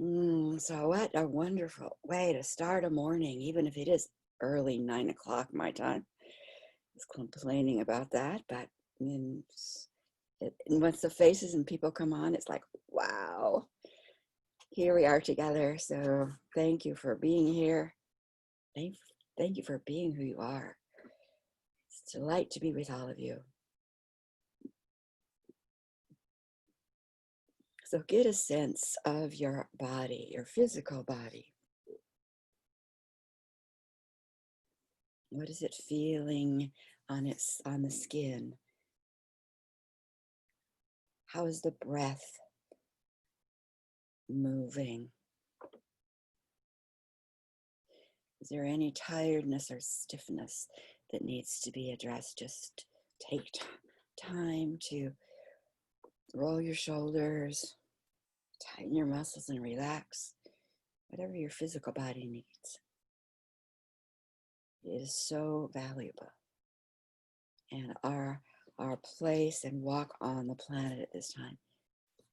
So what a wonderful way to start a morning, even if it is early 9 o'clock my time. I was complaining about that, but and once the faces and people come on, it's like, wow, here we are together. So thank you for being here. Thank, thank you for being who you are. It's a delight to be with all of you. So get a sense of your body, your physical body. What is it feeling on the skin? How is the breath moving? Is there any tiredness or stiffness that needs to be addressed? Just take time to roll your shoulders, tighten your muscles and relax, whatever your physical body needs. It is so valuable. And our place and walk on the planet at this time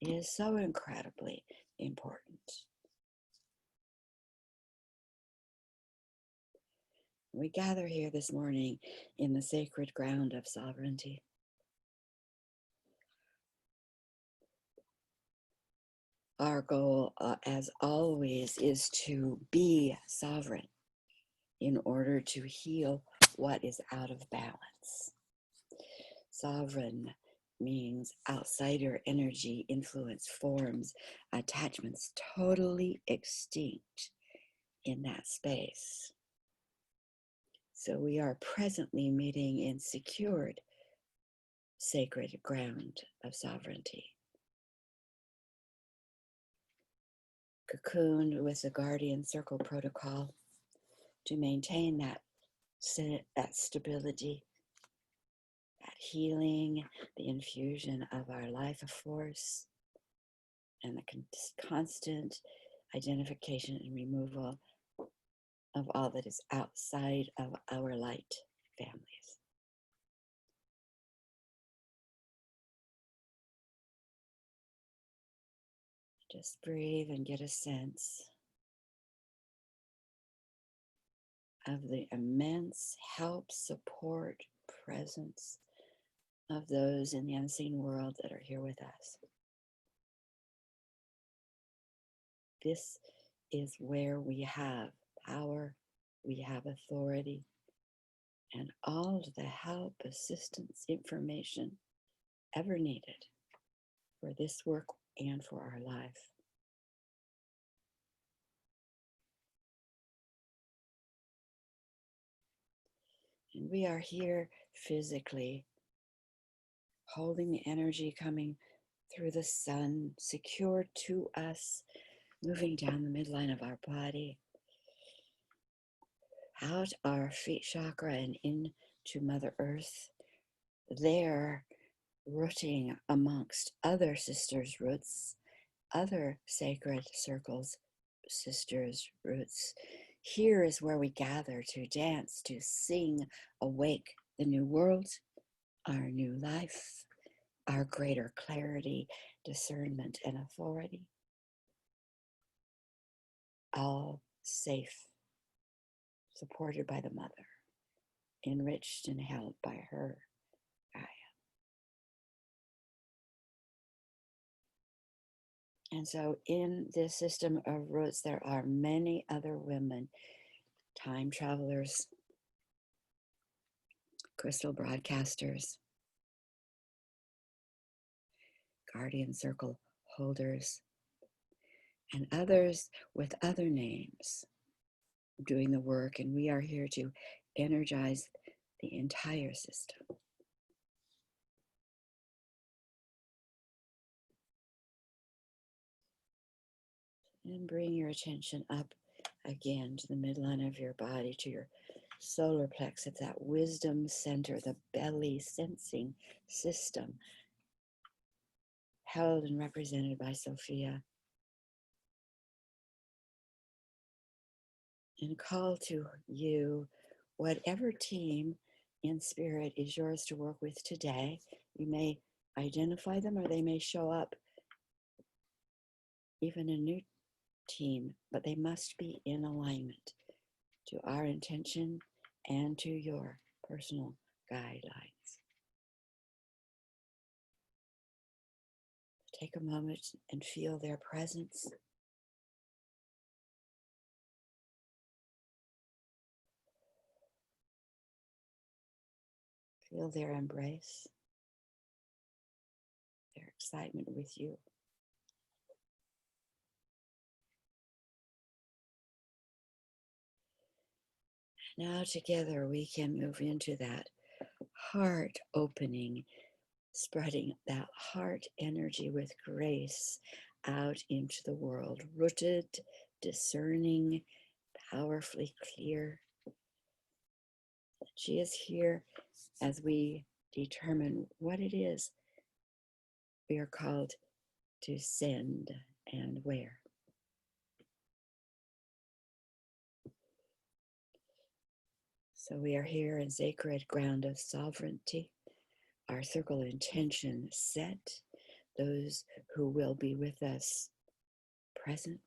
is so incredibly important. We gather here this morning in the sacred ground of sovereignty. Our goal, as always, is to be sovereign in order to heal what is out of balance. Sovereign means outsider energy, influence, forms, attachments totally extinct in that space. So we are presently meeting in secured sacred ground of sovereignty. Cocooned with the Guardian Circle protocol to maintain that stability, that healing, the infusion of our life of force, and the constant identification and removal of all that is outside of our light families. Just breathe and get a sense of the immense help, support, presence of those in the unseen world that are here with us. This is where we have power, we have authority, and all the help, assistance, information ever needed for this work and for our life. And we are here physically, holding the energy coming through the sun, secured to us, moving down the midline of our body, out our feet chakra and into Mother Earth, there rooting amongst other sisters' roots, other sacred circles, sisters' roots. Here is where we gather to dance, to sing, awake the new world, our new life, our greater clarity, discernment, and authority. All safe, supported by the Mother, enriched and held by her. And so in this system of roots, there are many other women, time travelers, crystal broadcasters, guardian circle holders, and others with other names doing the work. And we are here to energize the entire system. And bring your attention up again to the midline of your body, to your solar plexus, that wisdom center, the belly sensing system, held and represented by Sophia. And call to you whatever team in spirit is yours to work with today. You may identify them or they may show up even in new team, but they must be in alignment to our intention and to your personal guidelines. Take a moment and feel their presence. Feel their embrace, their excitement with you. Now together we can move into that heart opening, spreading that heart energy with grace out into the world, rooted, discerning, powerfully clear. She is here as we determine what it is we are called to send and where. So we are here in sacred ground of sovereignty, our circle intention set, those who will be with us present.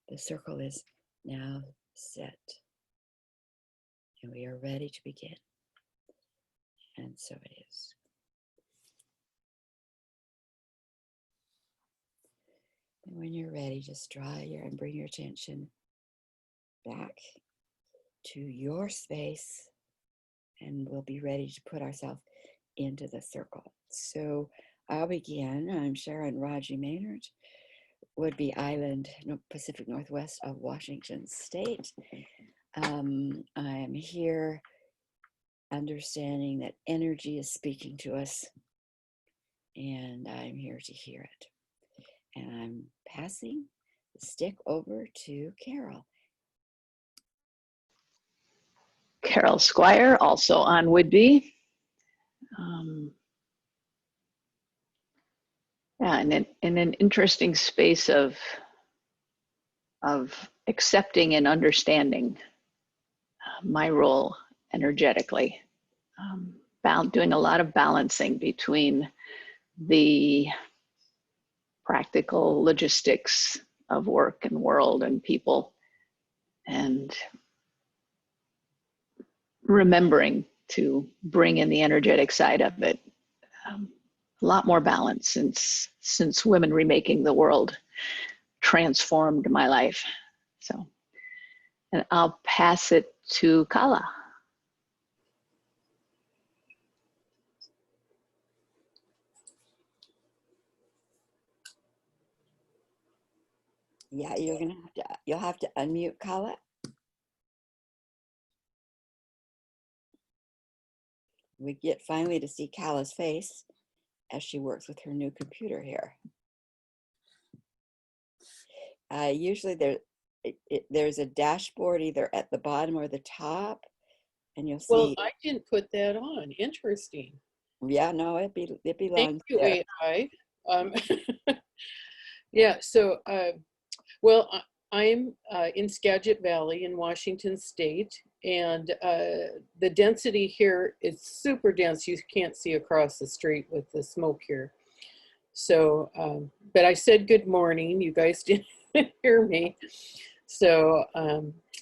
The circle is now set, and we are ready to begin. And so it is. And when you're ready, just draw your and bring your attention back to your space, and we'll be ready to put ourselves into the circle. So I'll begin. I'm Sharon Raji Maynard, Woodby Island, Pacific Northwest of Washington State. I'm here understanding that energy is speaking to us, and I'm here to hear it. And I'm passing the stick over to Carol. Carol Squire, also on Woodby. Yeah, in an interesting space of accepting and understanding my role energetically, doing a lot of balancing between the practical logistics of work and world and people, and remembering to bring in the energetic side of it. A lot more balance since women remaking the world transformed my life. So, and I'll pass it to Kala. Yeah, you'll have to unmute Kala. We get finally to see Kala's face as she works with her new computer here. Usually there's a dashboard either at the bottom or the top, and you'll see. Well, I didn't put that on. Interesting. Yeah, no, it belongs. Thank you, there. AI. Yeah. So, well, I'm in Skagit Valley in Washington State, and the density here is super dense. You can't see across the street with the smoke here. So, but I said good morning. You guys didn't hear me. So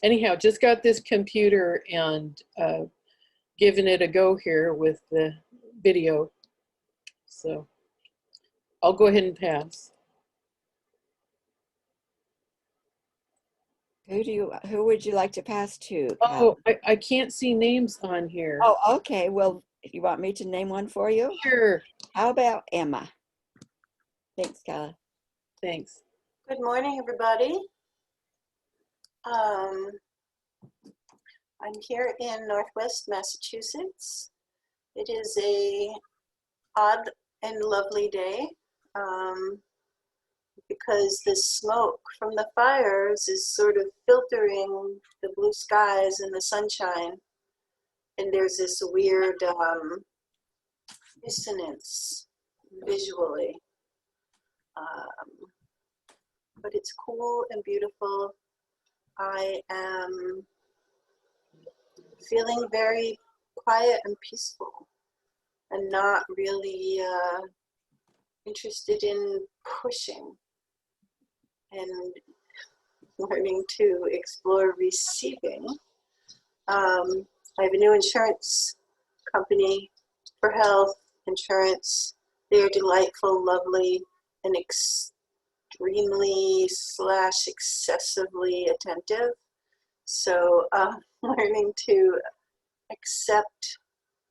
anyhow, just got this computer and giving it a go here with the video. So I'll go ahead and pass. Who would you like to pass to? Oh, I can't see names on here. Oh, okay. Well, if you want me to name one for you? Sure. How about Emma? Thanks, Kala. Thanks. Good morning, everybody. I'm here in Northwest Massachusetts. It is a odd and lovely day because the smoke from the fires is sort of filtering the blue skies and the sunshine. And there's this weird dissonance visually. But it's cool and beautiful. I am feeling very quiet and peaceful and not really interested in pushing and learning to explore receiving. I have a new insurance company for health insurance. They're delightful, lovely, and extremely / excessively attentive. So learning to accept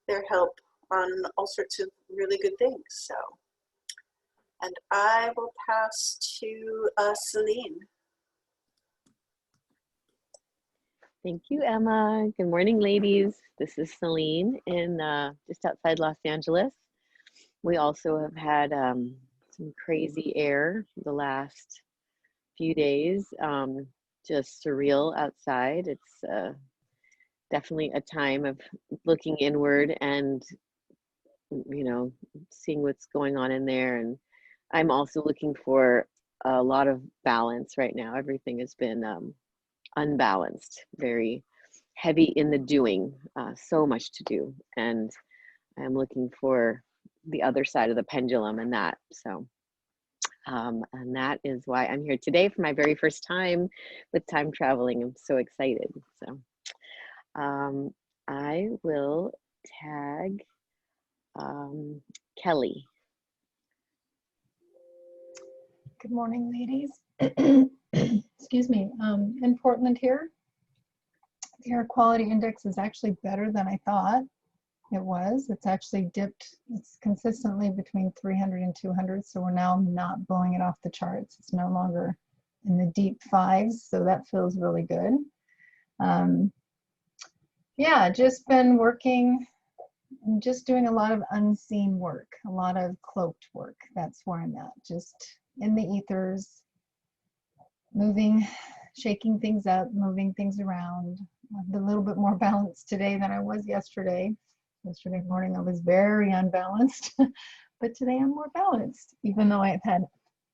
their help on all sorts of really good things. So, and I will pass to Celine. Thank you, Emma. Good morning, ladies. This is Celine in just outside Los Angeles. We also have had some crazy air the last few days, just surreal outside. It's definitely a time of looking inward and, you know, seeing what's going on in there. And I'm also looking for a lot of balance right now. Everything has been unbalanced, very heavy in the doing, so much to do. And I'm looking for the other side of the pendulum in that. So, and that is why I'm here today for my very first time with time traveling. I'm so excited. So I will tag Kelly. Good morning, ladies. Excuse me. In Portland here, the air quality index is actually better than I thought it was. It's actually dipped. It's consistently between 300 and 200. So we're now not blowing it off the charts. It's no longer in the deep fives. So that feels really good. Yeah, just been working, just doing a lot of unseen work, a lot of cloaked work. That's where I'm at, just in the ethers, moving, shaking things up, moving things around. I'm a little bit more balanced today than I was yesterday. Yesterday morning I was very unbalanced, but today I'm more balanced, even though I've had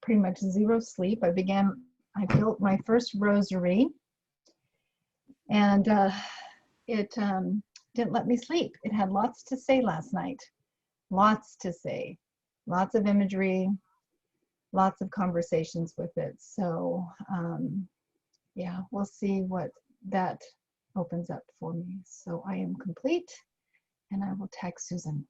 pretty much zero sleep. I built my first rosary, and it didn't let me sleep. It had lots to say last night, lots to say, lots of imagery, lots of conversations with it. So yeah, we'll see what that opens up for me. So I am complete, and I will text Susan.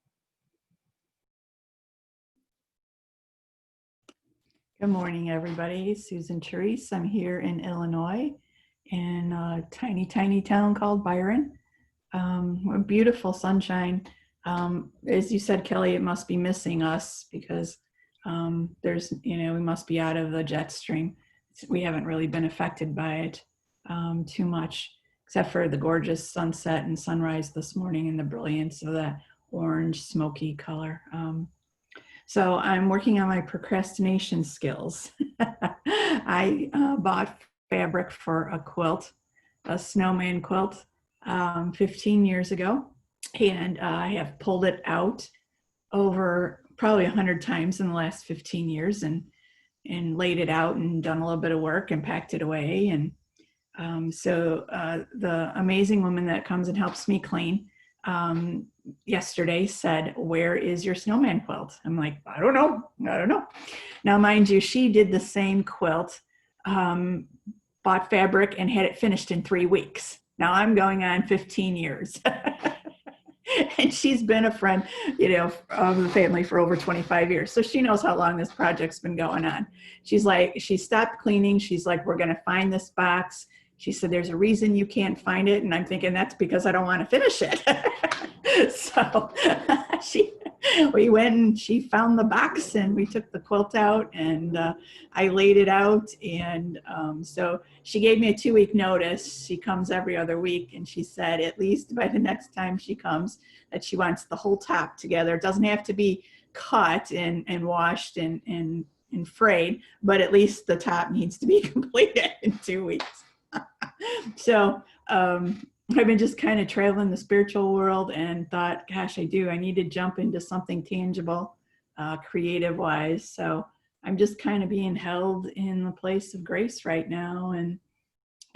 Good morning, everybody. Susan Therese. I'm here in Illinois in a tiny, tiny town called Byron. A beautiful sunshine. As you said, Kelly, it must be missing us because there's, we must be out of the jet stream. We haven't really been affected by it too much, except for the gorgeous sunset and sunrise this morning and the brilliance of that orange smoky color. So I'm working on my procrastination skills. I bought fabric for a quilt, a snowman quilt, 15 years ago, and I have pulled it out over probably 100 times in the last 15 years and laid it out and done a little bit of work and packed it away. And so the amazing woman that comes and helps me clean yesterday said, "Where is your snowman quilt?" I'm like, I don't know. Now, mind you, she did the same quilt, bought fabric and had it finished in 3 weeks. Now I'm going on 15 years. And she's been a friend, of the family for over 25 years. So she knows how long this project's been going on. She's like, she stopped cleaning. She's like, we're going to find this box. She said, there's a reason you can't find it. And I'm thinking that's because I don't want to finish it. So we went and she found the box and we took the quilt out and I laid it out. And so she gave me a 2-week notice. She comes every other week. And she said, at least by the next time she comes, that she wants the whole top together. It doesn't have to be cut and washed and frayed, but at least the top needs to be completed in 2 weeks. So I've been just kind of traveling the spiritual world and thought, gosh, I need to jump into something tangible, creative wise. So I'm just kind of being held in the place of grace right now and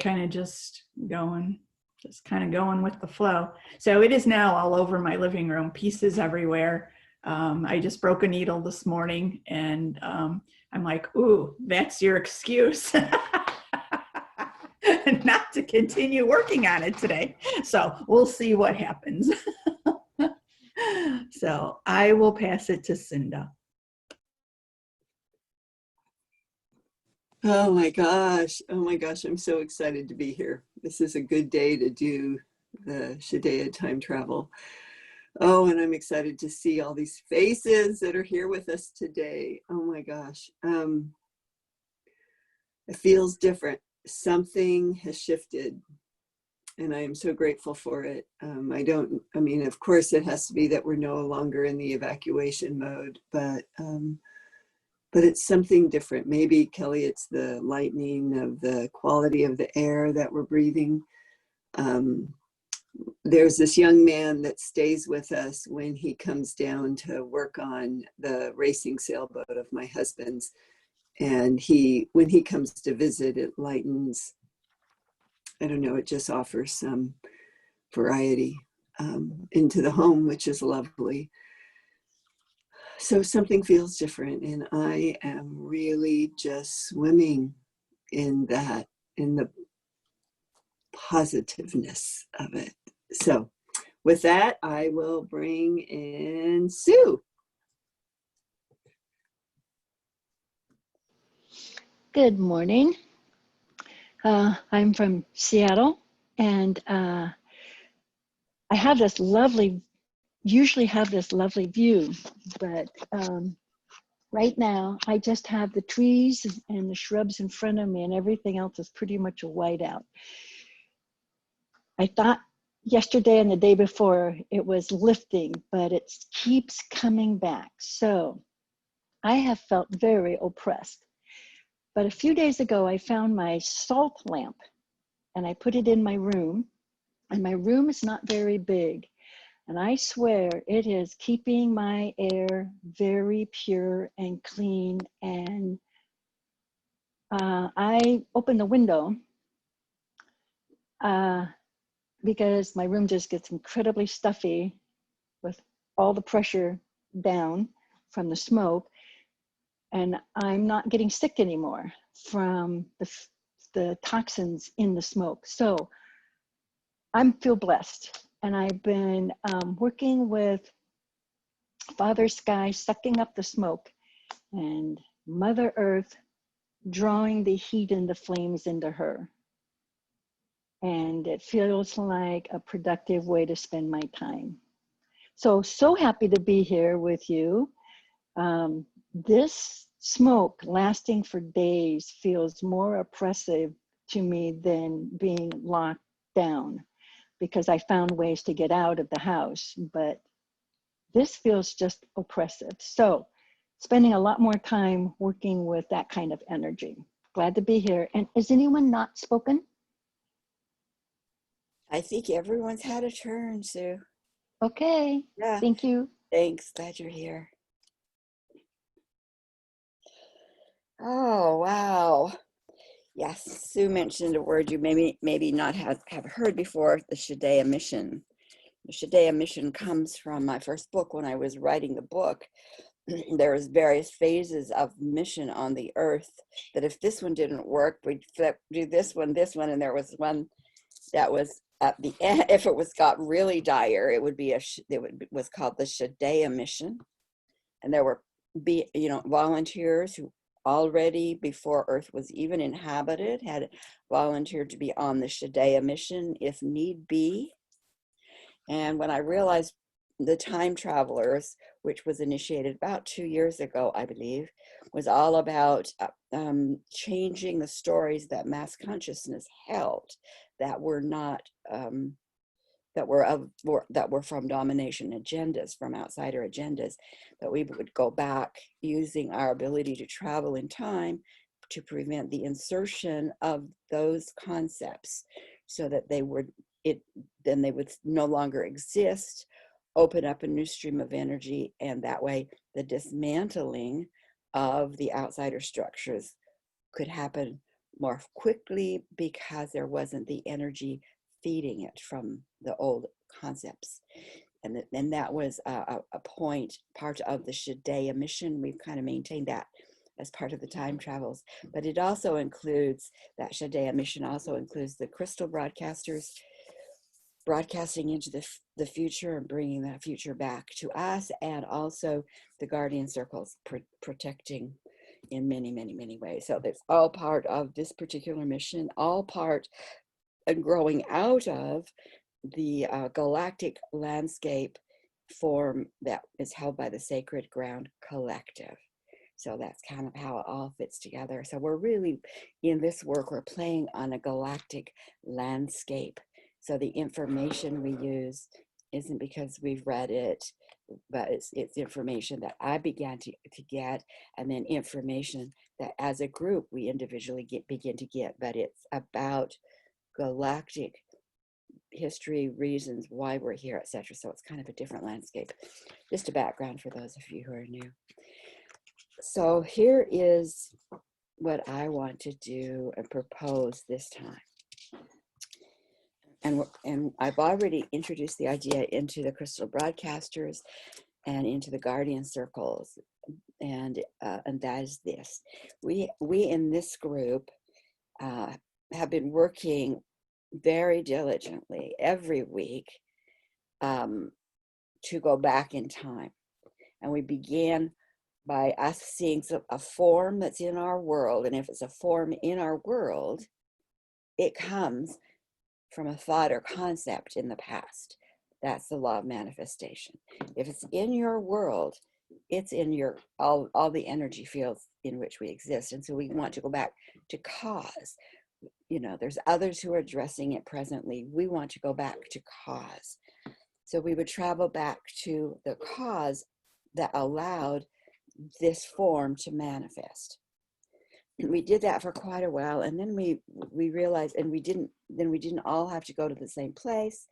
kind of just going with the flow. So it is now all over my living room, pieces everywhere. I just broke a needle this morning and I'm like, ooh, that's your excuse. continue working on it today. So we'll see what happens. So I will pass it to Cinda. Oh my gosh. Oh my gosh. I'm so excited to be here. This is a good day to do the Shiddea time travel. Oh, and I'm excited to see all these faces that are here with us today. Oh my gosh. It feels different. Something has shifted, and I am so grateful for it. I mean, of course it has to be that we're no longer in the evacuation mode, but it's something different. Maybe, Kelly, it's the lightening of the quality of the air that we're breathing. There's this young man that stays with us when he comes down to work on the racing sailboat of my husband's. And when he comes to visit, it lightens, I don't know, it just offers some variety into the home, which is lovely. So something feels different, and I am really just swimming in that, in the positiveness of it. So with that, I will bring in Sue. Good morning. I'm from Seattle, and I have this usually have this lovely view, but right now I just have the trees and the shrubs in front of me, and everything else is pretty much a whiteout. I thought yesterday and the day before it was lifting, but it keeps coming back. So I have felt very oppressed. But a few days ago, I found my salt lamp and I put it in my room, and my room is not very big. And I swear it is keeping my air very pure and clean. And I opened the window because my room just gets incredibly stuffy with all the pressure down from the smoke. And I'm not getting sick anymore from the toxins in the smoke. So I feel blessed. And I've been working with Father Sky sucking up the smoke, and Mother Earth drawing the heat and the flames into her. And it feels like a productive way to spend my time. So happy to be here with you. This smoke lasting for days feels more oppressive to me than being locked down, because I found ways to get out of the house, but this feels just oppressive. So spending a lot more time working with that kind of energy. Glad to be here. And is anyone not spoken? I think everyone's had a turn, Sue. Okay, Yeah, thank you. thanks. Glad you're here. Oh, wow. Yes, Sue mentioned a word you maybe not have heard before, the Shiddea Mission. The Shiddea Mission comes from my first book. When I was writing the book, there was various phases of mission on the earth, that if this one didn't work, we'd do this one, and there was one that was at the end. If it got really dire, it was called the Shiddea Mission. And there were volunteers who already, before Earth was even inhabited, had volunteered to be on the Shiddea Mission if need be. And when I realized the Time Travelers, which was initiated about 2 years ago, I believe, was all about changing the stories that mass consciousness held that were not that were from domination agendas, from outsider agendas, that we would go back using our ability to travel in time to prevent the insertion of those concepts, so that they would no longer exist, open up a new stream of energy, and that way the dismantling of the outsider structures could happen more quickly, because there wasn't the energy feeding it from the old concepts. And that was part of the Shiddea Mission. We've kind of maintained that as part of the time travels. But it also includes, that Shiddea Mission also includes the crystal broadcasters broadcasting into the future and bringing that future back to us, and also the guardian circles protecting in many, many, many ways. So that's all part of this particular mission, all part and growing out of the galactic landscape form that is held by the Sacred Ground Collective. So that's kind of how it all fits together. So we're really, in this work, we're playing on a galactic landscape. So the information we use isn't because we've read it, but it's information that I began to get, and then information that as a group we individually begin to get. But it's about galactic history, reasons why we're here, etc. So it's kind of a different landscape. Just a background for those of you who are new. So here is what I want to do and propose this time. And I've already introduced the idea into the crystal broadcasters and into the guardian circles, and that is this: we in this group have been working very diligently every week to go back in time, and we began by us seeing a form that's in our world, and if it's a form in our world, it comes from a thought or concept in the past. That's the law of manifestation. If it's in your world, it's in your all the energy fields in which we exist. And so we want to go back to cause. You know, there's others who are addressing it presently. We want to go back to cause. So we would travel back to the cause that allowed this form to manifest. We did that for quite a while, and then we realized, and we didn't all have to go to the same place,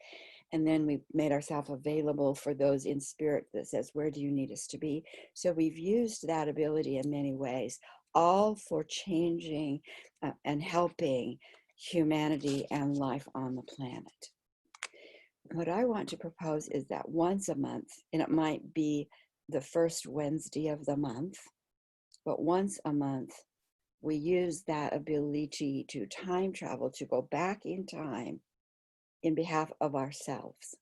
and then we made ourselves available for those in spirit that says, where do you need us to be? So we've used that ability in many ways, all for changing and helping humanity and life on the planet. What I want to propose is that once a month, and it might be the first Wednesday of the month, but once a month, we use that ability to time travel, to go back in time in behalf of ourselves.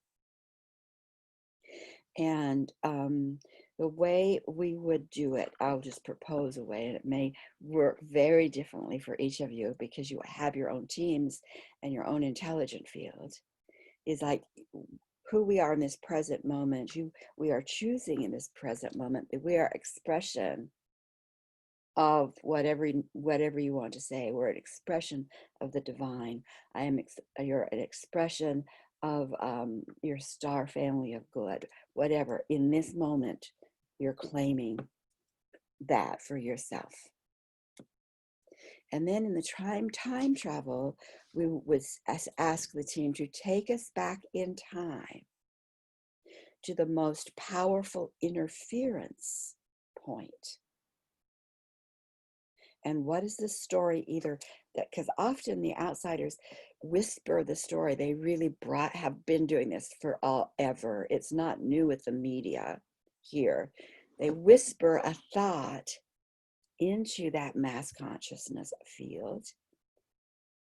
And the way we would do it, I'll just propose a way, and it may work very differently for each of you because you have your own teams and your own intelligent field, is like who we are in this present moment. We are choosing in this present moment that we are expression of whatever you want to say. We're an expression of the divine. You're an expression of your star family of good. Whatever, in this moment, you're claiming that for yourself. And then in the time travel, we would ask the team to take us back in time to the most powerful interference point. And what is the story? Either that, because often the outsiders whisper the story. They really have been doing this for ever. It's not new with the media here. They whisper a thought into that mass consciousness field,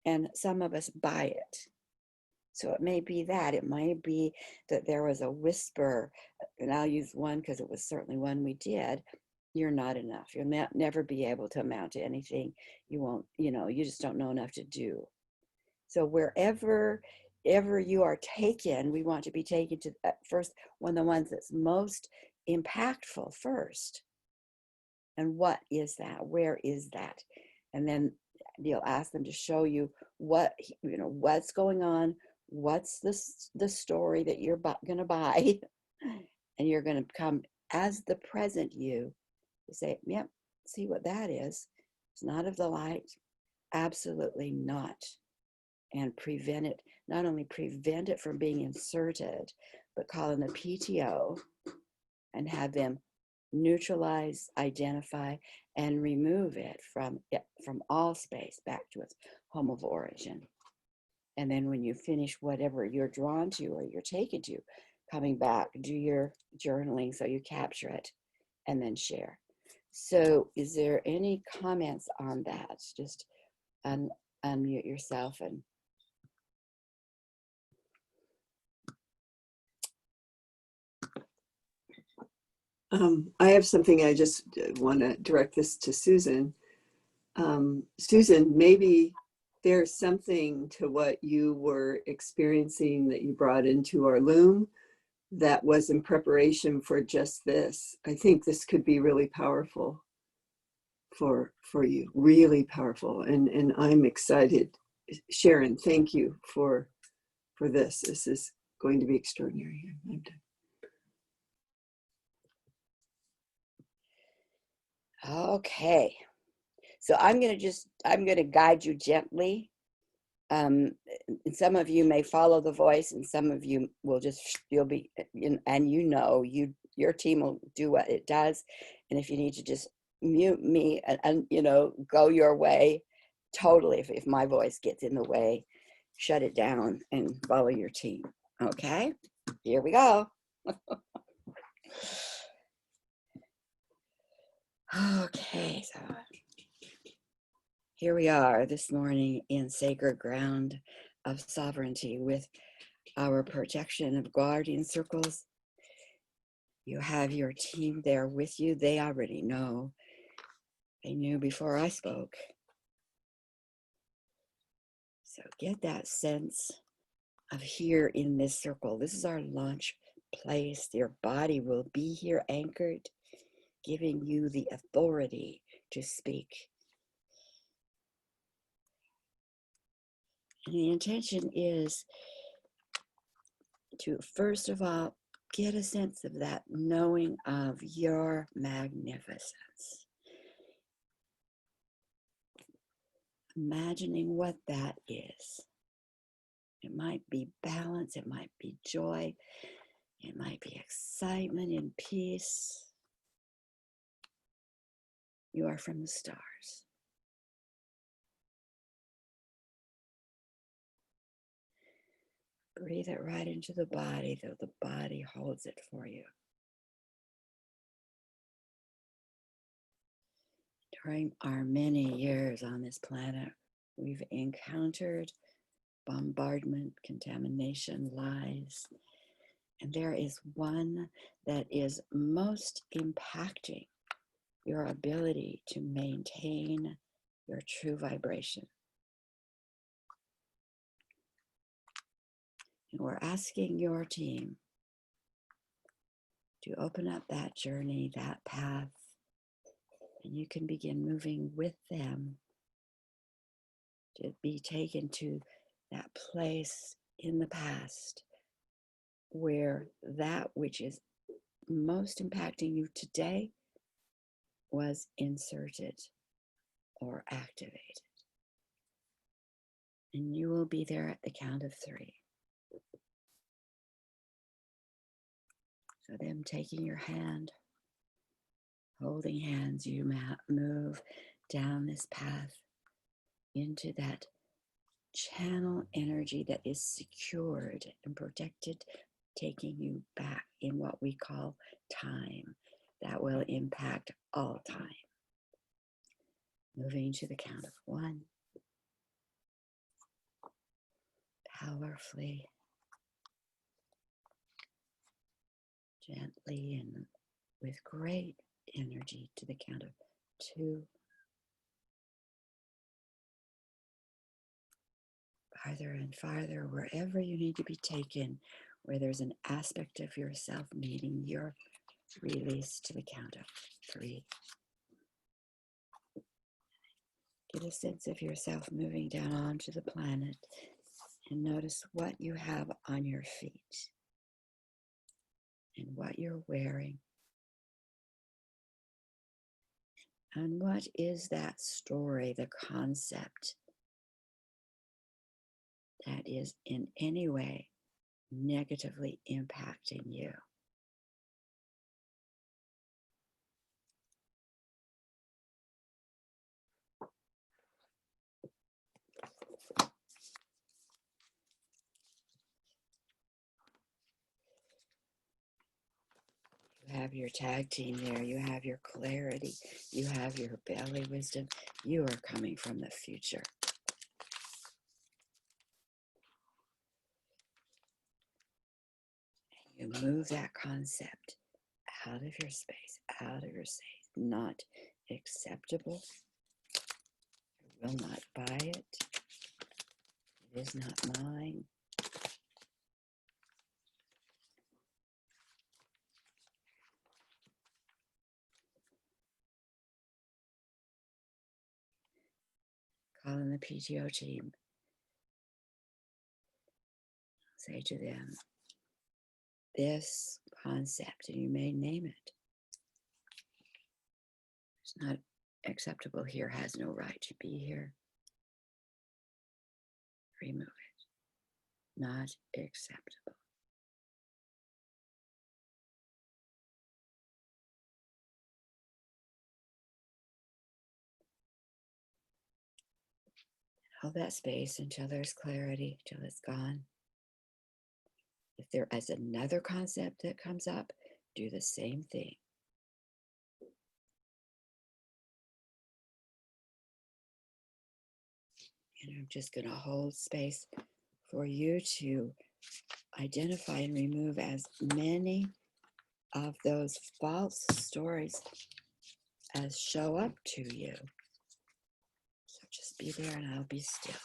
and some of us buy it. So it may be that. It might be that there was a whisper, and I'll use one because it was certainly one we did. You're not enough. You'll never be able to amount to anything. You won't, you just don't know enough to do. So wherever you are taken, we want to be taken to first, one of the ones that's most impactful first. And what is that? Where is that? And then you'll ask them to show you what's going on, what's the story that you're going to buy, and you're going to come as the present you. Say, yep, see what that is. It's not of the light. Absolutely not. And prevent it, not only prevent it from being inserted, but call in the PTO and have them neutralize, identify, and remove it from all space back to its home of origin. And then when you finish whatever you're drawn to or you're taken to, coming back, do your journaling so you capture it and then share. So is there any comments on that? Just unmute yourself and I have something. I just want to direct this to Susan. Susan, maybe there's something to what you were experiencing that you brought into our loom that was in preparation for just this. I think this could be really powerful for you, really powerful. And I'm excited. Sharon, thank you for this. This is going to be extraordinary. I'm done. okay. So I'm going to guide you gently. And some of you may follow the voice, and some of you will you'll be, and your team will do what it does. And if you need to just mute me and go your way, totally. If my voice gets in the way, shut it down and follow your team. Okay, here we go. Okay, so here we are this morning in sacred ground of sovereignty with our protection of guardian circles. You have your team there with you. They already know. They knew before I spoke. So get that sense of here in this circle. This is our launch place. Your body will be here anchored, giving you the authority to speak. And the intention is to, first of all, get a sense of that knowing of your magnificence. Imagining what that is. It might be balance, it might be joy, it might be excitement and peace. You are from the stars. Breathe it right into the body, though the body holds it for you. During our many years on this planet, we've encountered bombardment, contamination, lies. And there is one that is most impacting your ability to maintain your true vibration. And we're asking your team to open up that journey, that path, and you can begin moving with them to be taken to that place in the past where that which is most impacting you today was inserted or activated. And you will be there at the count of 3. So them taking your hand, holding hands, you move down this path into that channel energy that is secured and protected, taking you back in what we call time. That will impact all time. Moving to the count of 1. Powerfully, gently, and with great energy to the count of 2. Farther and farther, wherever you need to be taken, where there's an aspect of yourself needing your release to the count of 3. Get a sense of yourself moving down onto the planet and notice what you have on your feet and what you're wearing. And what is that story, the concept that is in any way negatively impacting you? You have your tag team there. You have your clarity. You have your belly wisdom. You are coming from the future. You move that concept out of your space, out of your space. Not acceptable. I will not buy it. It is not mine. Call in the PTO team. Say to them, this concept, and you may name it, it's not acceptable here, has no right to be here. Remove it. Not acceptable. Hold that space until there's clarity, till it's gone. If there is another concept that comes up, do the same thing. And I'm just going to hold space for you to identify and remove as many of those false stories as show up to you. So just be there and I'll be still.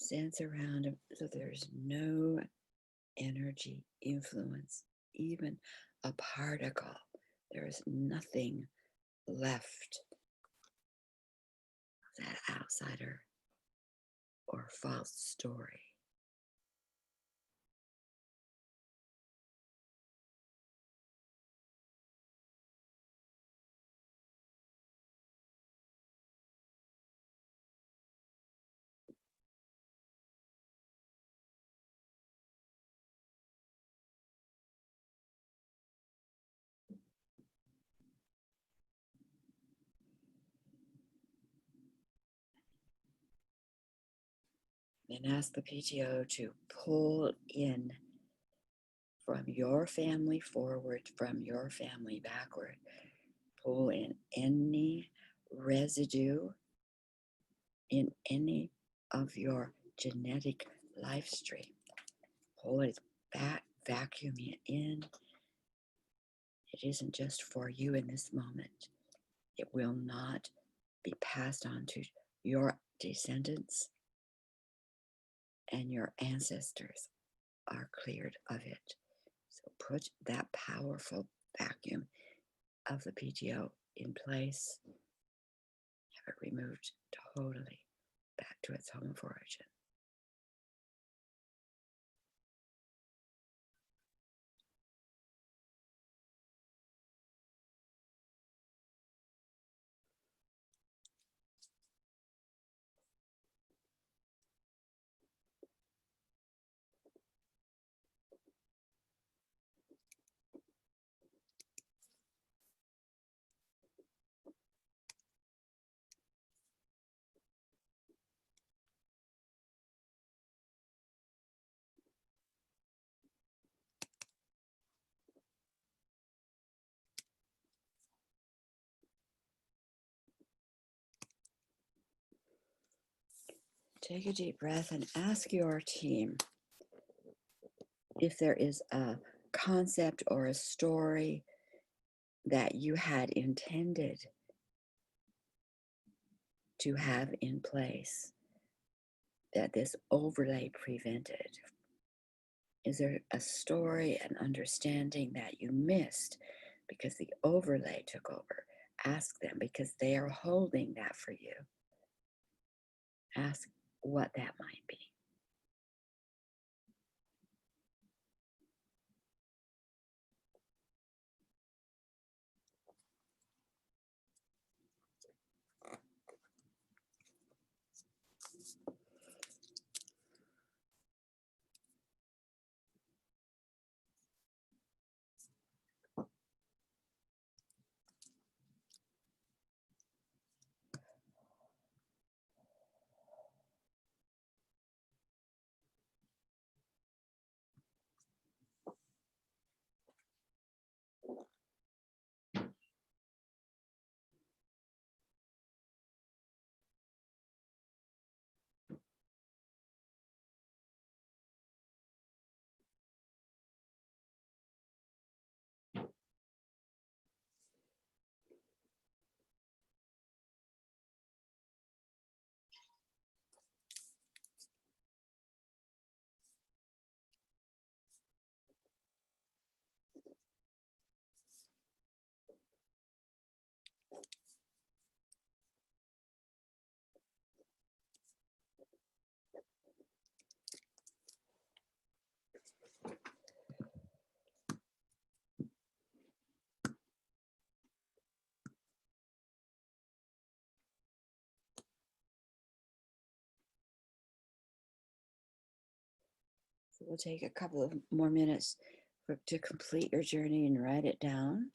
sense around him so there's no energy influence, even a particle. There is nothing left of that outsider or false story. Then ask the PTO to pull in from your family forward, from your family backward. Pull in any residue in any of your genetic life stream. Pull it back, vacuum it in. It isn't just for you in this moment. It will not be passed on to your descendants, and your ancestors are cleared of it. So put that powerful vacuum of the PTO in place. Have it removed totally back to its home of origin. Take a deep breath and ask your team if there is a concept or a story that you had intended to have in place that this overlay prevented. Is there a story, an understanding that you missed because the overlay took over? Ask them, because they are holding that for you. Ask what that might be. So we'll take a couple of more minutes to complete your journey and write it down.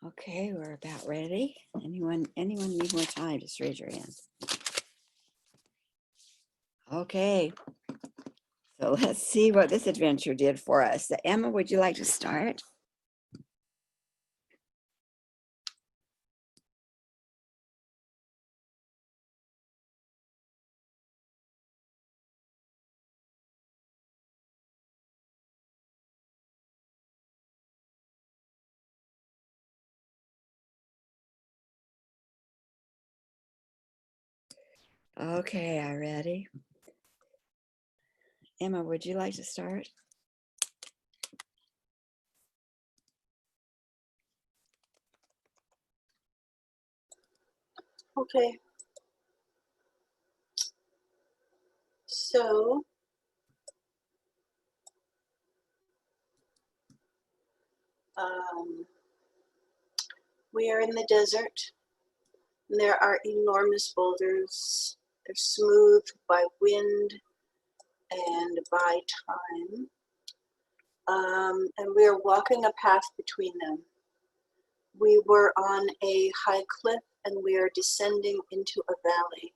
Okay, we're about ready. Anyone need more time? Just raise your hand. Okay, so let's see what this adventure did for us. Emma, would you like to start? Okay, are ready? Emma, would you like to start? Okay, so we are in the desert. And there are enormous boulders. They're smoothed by wind and by time. And we are walking a path between them. We were on a high cliff and we are descending into a valley.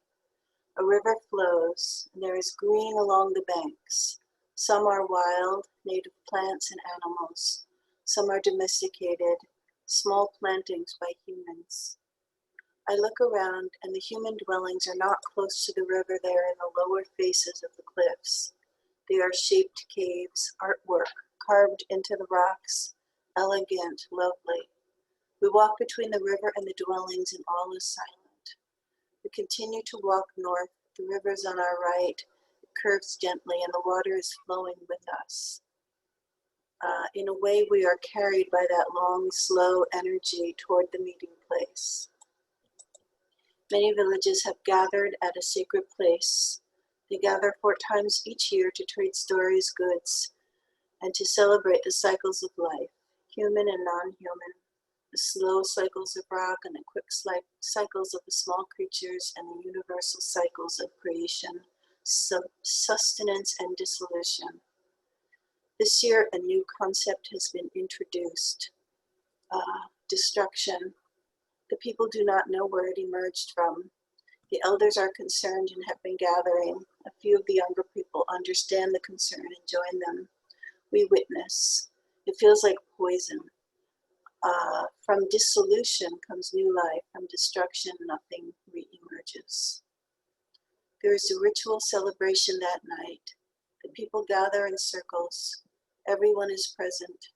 A river flows, and there is green along the banks. Some are wild, native plants and animals. Some are domesticated, small plantings by humans. I look around, and the human dwellings are not close to the river. They are in the lower faces of the cliffs. They are shaped caves, artwork carved into the rocks, elegant, lovely. We walk between the river and the dwellings, and all is silent. We continue to walk north. The river is on our right. It curves gently, and the water is flowing with us. In a way, we are carried by that long, slow energy toward the meeting place. Many villages have gathered at a sacred place. They gather 4 times each year to trade stories, goods, and to celebrate the cycles of life, human and non-human, the slow cycles of rock and the quick cycles of the small creatures, and the universal cycles of creation, sustenance, and dissolution. This year, a new concept has been introduced, destruction. The people do not know where it emerged from. The elders are concerned and have been gathering. A few of the younger people understand the concern and join them. We witness. It feels like poison. From dissolution comes new life. From destruction, nothing re-emerges. There is a ritual celebration that night. The people gather in circles. Everyone is present.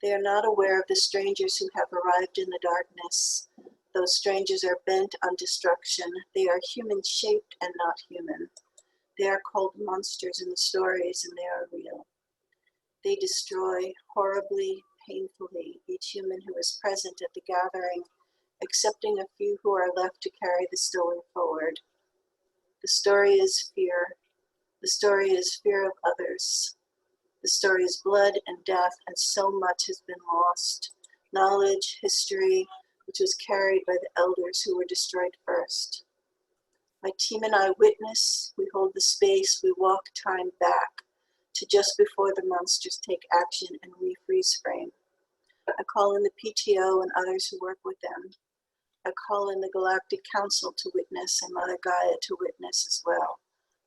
They are not aware of the strangers who have arrived in the darkness. Those strangers are bent on destruction. They are human-shaped and not human. They are called monsters in the stories, and they are real. They destroy horribly, painfully each human who is present at the gathering, excepting a few who are left to carry the story forward. The story is fear. The story is fear of others. The story is blood and death, and so much has been lost. Knowledge, history, which was carried by the elders who were destroyed first. My team and I witness, we hold the space, we walk time back to just before the monsters take action and we freeze frame. I call in the PTO and others who work with them. I call in the Galactic Council to witness and Mother Gaia to witness as well.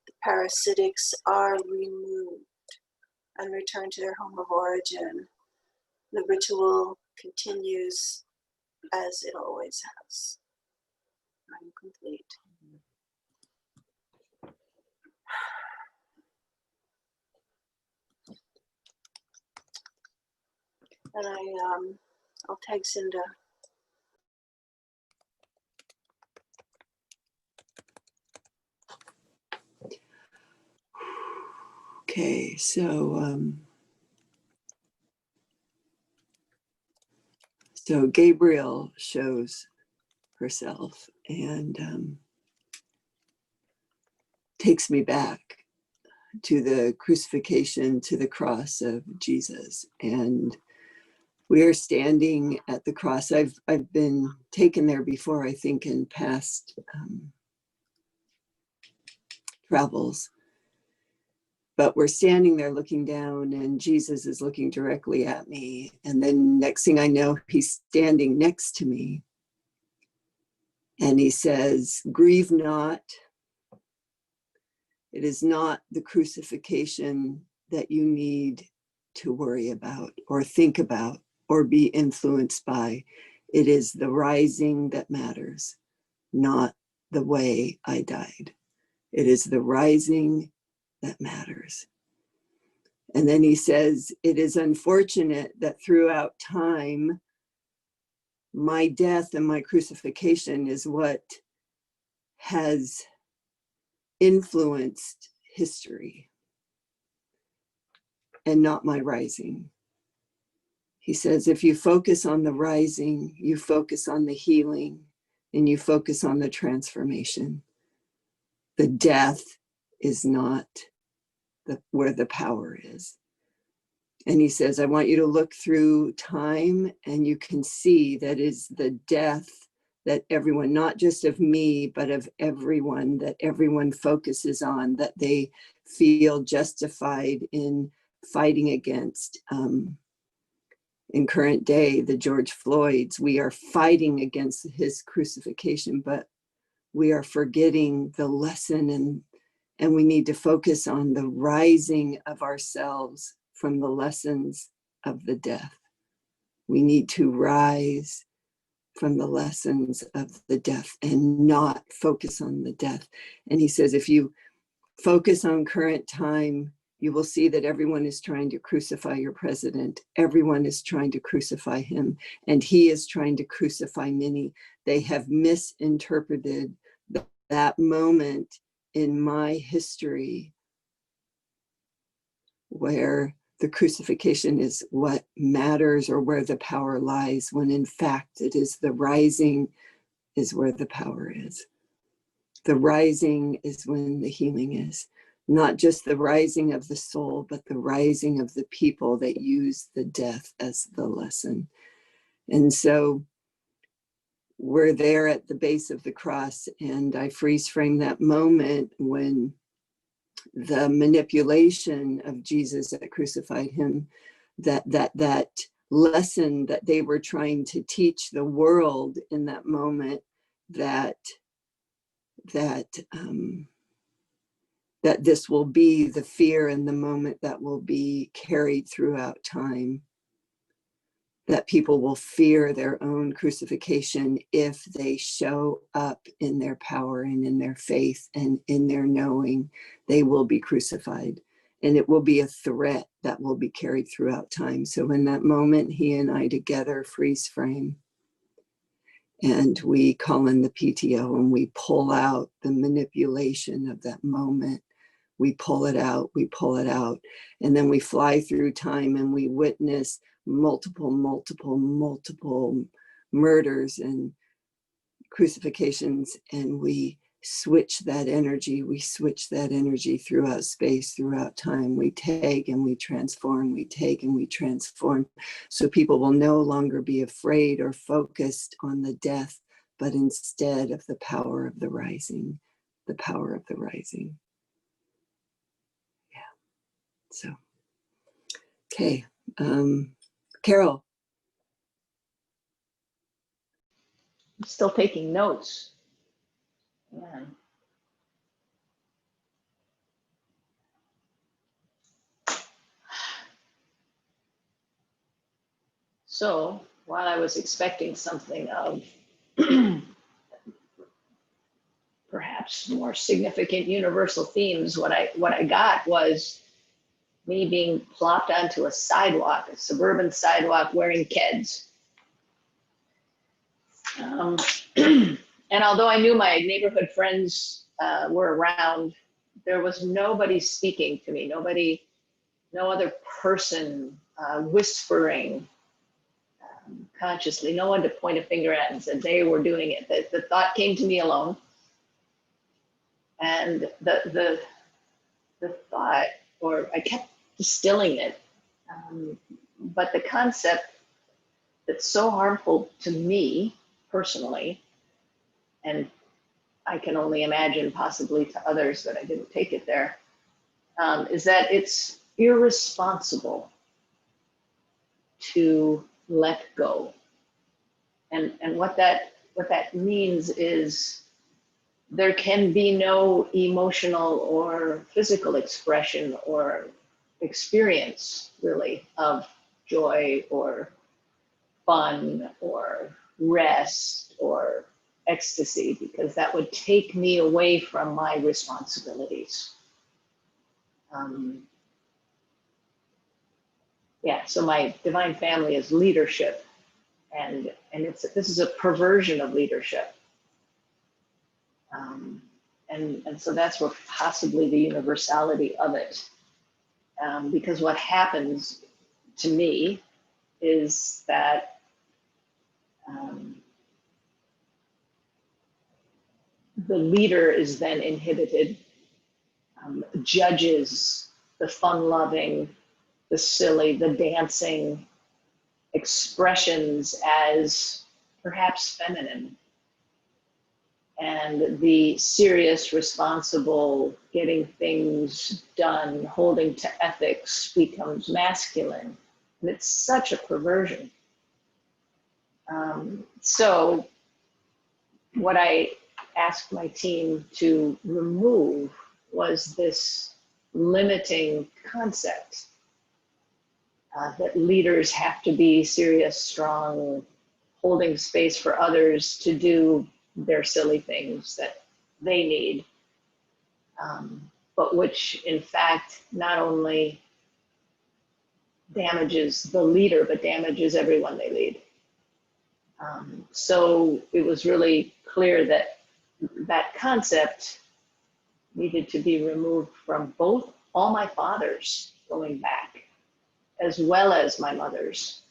The parasitics are removed and return to their home of origin. The ritual continues as it always has. I'm complete. And I'll tag Cinda. Okay, so Gabriel shows herself and takes me back to the crucifixion, to the cross of Jesus. And we are standing at the cross. I've been taken there before, I think, in past travels. but we're standing there looking down, and Jesus is looking directly at me. And then next thing I know, he's standing next to me. And he says, "Grieve not. It is not the crucifixion that you need to worry about or think about or be influenced by. It is the rising that matters, not the way I died. It is the rising that matters." And then he says, "It is unfortunate that throughout time, my death and my crucifixion is what has influenced history and not my rising." He says, if you focus on the rising, you focus on the healing, and you focus on the transformation. The death is not where the power is. And he says, I want you to look through time, and you can see that is the death that everyone, not just of me, but of everyone, that everyone focuses on, that they feel justified in fighting against. In current day, the George Floyds, we are fighting against his crucifixion, but we are forgetting the lesson, and we need to focus on the rising of ourselves from the lessons of the death. We need to rise from the lessons of the death and not focus on the death. And he says, if you focus on current time, you will see that everyone is trying to crucify your president. Everyone is trying to crucify him, and he is trying to crucify many. They have misinterpreted that moment in my history where the crucifixion is what matters or where the power lies, when in fact it is the rising is where the power is. The rising is when the healing is. Not just the rising of the soul, but the rising of the people that use the death as the lesson. And so we're there at the base of the cross, and I freeze frame that moment when the manipulation of Jesus that crucified him, that lesson that they were trying to teach the world in that moment, that this will be the fear in the moment that will be carried throughout time, that people will fear their own crucifixion if they show up in their power and in their faith and in their knowing they will be crucified. And it will be a threat that will be carried throughout time. So in that moment, he and I together freeze frame, and we call in the PTO, and we pull out the manipulation of that moment. We pull it out, and then we fly through time, and we witness multiple murders and crucifixions, and we switch that energy throughout space, throughout time. We take and we transform, so people will no longer be afraid or focused on the death, but instead of the power of the rising. Yeah. So, okay. Carol. I'm still taking notes. Yeah. So while I was expecting something of perhaps more significant universal themes, what I got was me being plopped onto a sidewalk, a suburban sidewalk, wearing Keds. And although I knew my neighborhood friends were around, there was nobody speaking to me, no other person whispering consciously, no one to point a finger at and said they were doing it. The thought came to me alone. And the thought, or I kept distilling it, but the concept that's so harmful to me personally, and I can only imagine possibly to others, but I didn't take it there, is that it's irresponsible to let go. And what that means is there can be no emotional or physical expression or experience really of joy or fun or rest or ecstasy, because that would take me away from my responsibilities. Yeah, so my divine family is leadership, and this is a perversion of leadership. And so that's where possibly the universality of it. Because what happens to me is that the leader is then inhibited, judges the fun-loving, the silly, the dancing expressions as perhaps feminine. And the serious, responsible, getting things done, holding to ethics becomes masculine. And it's such a perversion. So what I asked my team to remove was this limiting concept that leaders have to be serious, strong, holding space for others to do their silly things that they need, but which in fact not only damages the leader, but damages everyone they lead. So it was really clear that that concept needed to be removed from all my fathers going back, as well as my mothers,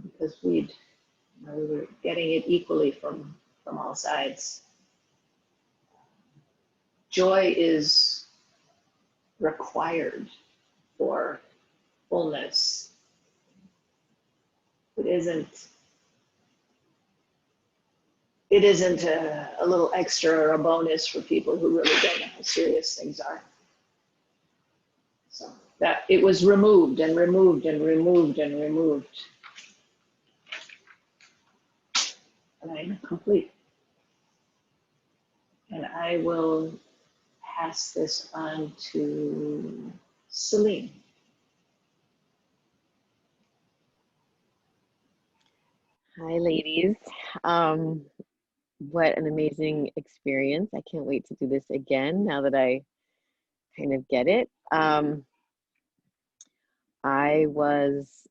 because we were getting it equally from all sides. Joy is required for fullness. It isn't a little extra or a bonus for people who really don't know how serious things are. So that it was removed and removed and removed and removed. And I'm complete. And I will pass this on to Celine. Hi, ladies. What an amazing experience. I can't wait to do this again now that I kind of get it. I was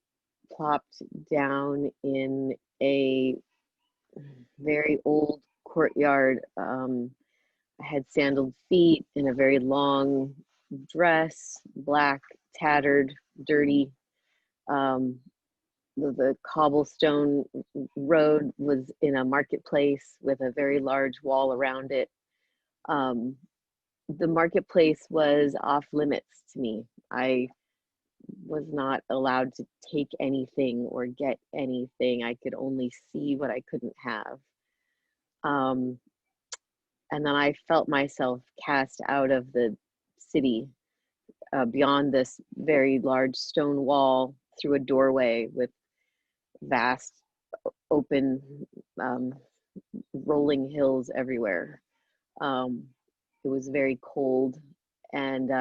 plopped down in a very old courtyard. I had sandaled feet in a very long dress, black, tattered, dirty. The cobblestone road was in a marketplace with a very large wall around it. The marketplace was off limits to me. I was not allowed to take anything or get anything. I could only see what I couldn't have. And then I felt myself cast out of the city, beyond this very large stone wall, through a doorway with vast open rolling hills everywhere. It was very cold, and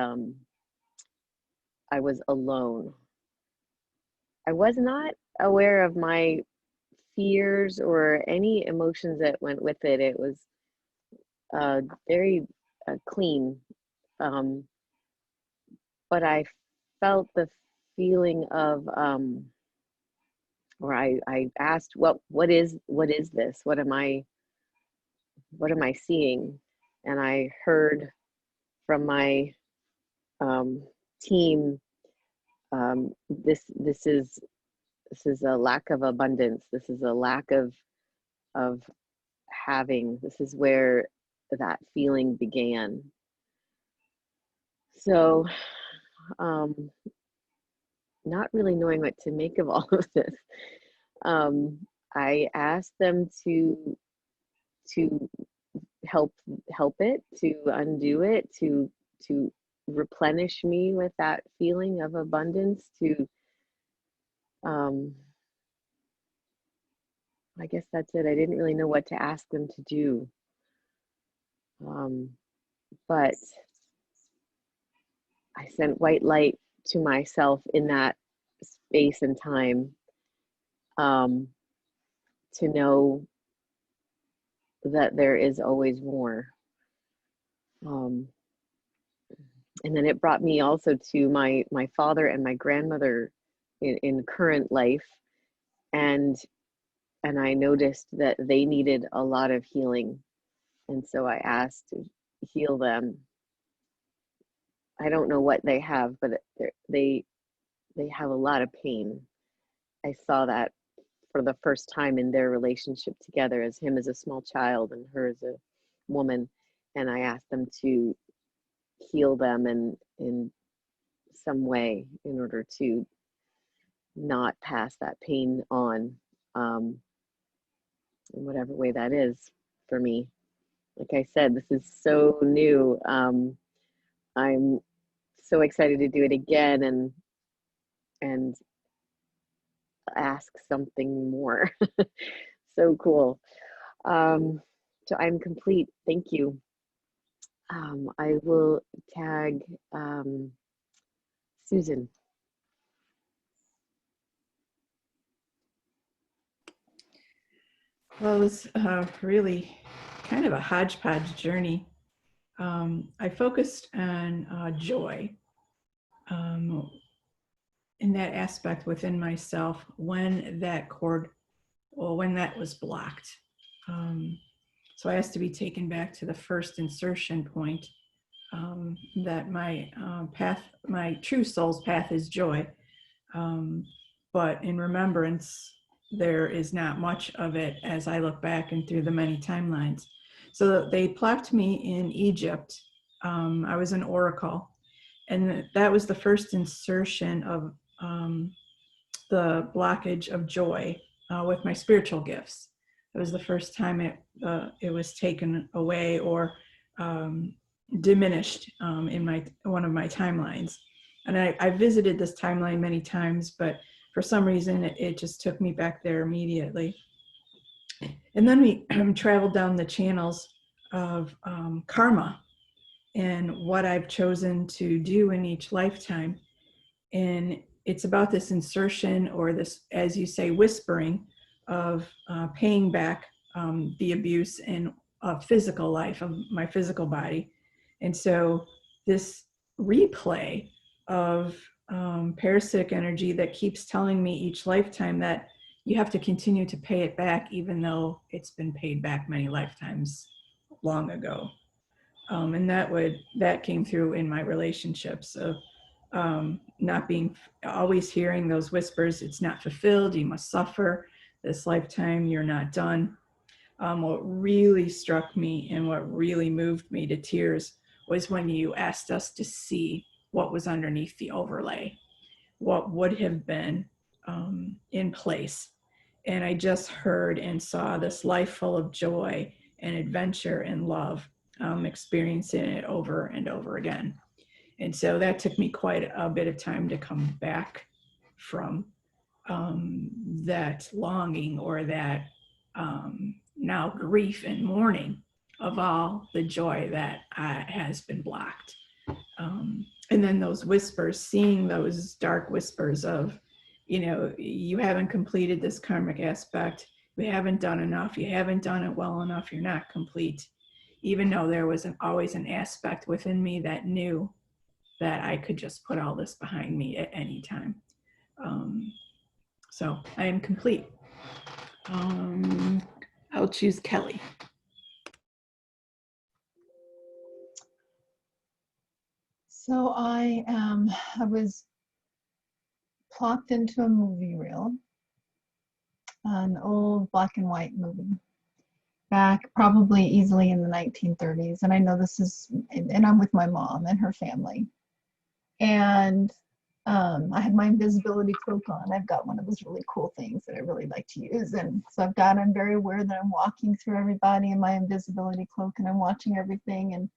I was alone. I was not aware of my fears or any emotions that went with it. It was very clean, but I felt the feeling of, or I asked, what is this? What am I seeing? And I heard from my team, this is a lack of abundance. This is a lack of having. This is where that feeling began. So, not really knowing what to make of all of this, I asked them to help it, to undo it, to replenish me with that feeling of abundance to, I guess that's it. I didn't really know what to ask them to do. But I sent white light to myself in that space and time, to know that there is always more. And then it brought me also to my father and my grandmother in current life, and I noticed that they needed a lot of healing, and so I asked to heal them. I don't know what they have, but they have a lot of pain. I saw that for the first time in their relationship together, as him as a small child and her as a woman, and I asked them to heal them in some way in order to not pass that pain on, in whatever way that is for me. Like I said, this is so new. I'm so excited to do it again and ask something more. So cool. So I'm complete. Thank you. I will tag Susan. Well, it's really kind of a hodgepodge journey. I focused on joy, in that aspect within myself when that cord, or when that was blocked. So I asked to be taken back to the first insertion point, that my path, my true soul's path is joy. But in remembrance, there is not much of it as I look back and through the many timelines. So they plucked me in Egypt. I was an oracle, and that was the first insertion of the blockage of joy with my spiritual gifts. It was the first time it was taken away or diminished in one of my timelines. And I visited this timeline many times, but for some reason it just took me back there immediately. And then we traveled down the channels of karma and what I've chosen to do in each lifetime. And it's about this insertion, or this, as you say, whispering of paying back the abuse in a physical life of my physical body. And so this replay of parasitic energy that keeps telling me each lifetime that you have to continue to pay it back, even though it's been paid back many lifetimes long ago. And that came through in my relationships of not being, always hearing those whispers, it's not fulfilled, you must suffer this lifetime, you're not done. What really struck me and what really moved me to tears was when you asked us to see what was underneath the overlay, what would have been in place. And I just heard and saw this life full of joy and adventure and love, experiencing it over and over again. And so that took me quite a bit of time to come back from that longing, or that now grief and mourning of all the joy that has been blocked. And then those whispers, seeing those dark whispers of, you haven't completed this karmic aspect, you haven't done enough, you haven't done it well enough, you're not complete. Even though there was always an aspect within me that knew that I could just put all this behind me at any time. So I am complete. I'll choose Kelly. So I was plopped into a movie reel, an old black and white movie, back probably easily in the 1930s. And I know this is, and I'm with my mom and her family. And I had my invisibility cloak on. I've got one of those really cool things that I really like to use. And so I'm very aware that I'm walking through everybody in my invisibility cloak, and I'm watching everything. And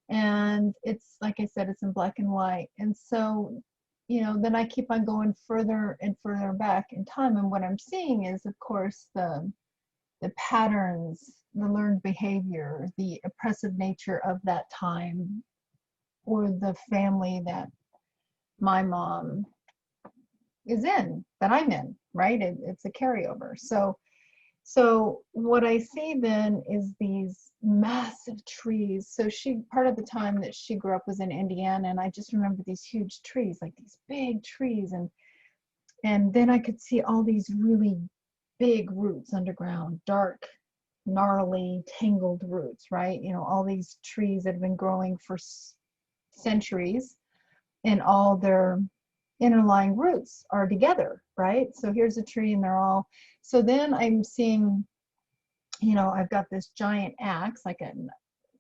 And it's, like I said, it's in black and white. And so, then I keep on going further and further back in time. And what I'm seeing is, of course, the patterns, the learned behavior, the oppressive nature of that time, or the family that my mom is in, that I'm in, right? It's a carryover. So what I see then is these massive trees. So part of the time that she grew up was in Indiana, and I just remember these huge trees, like these big trees, and then I could see all these really big roots underground, dark, gnarly, tangled roots, right? All these trees that have been growing for centuries, and all their interlying roots are together, right? So here's a tree and they're all, so then I'm seeing, I've got this giant axe,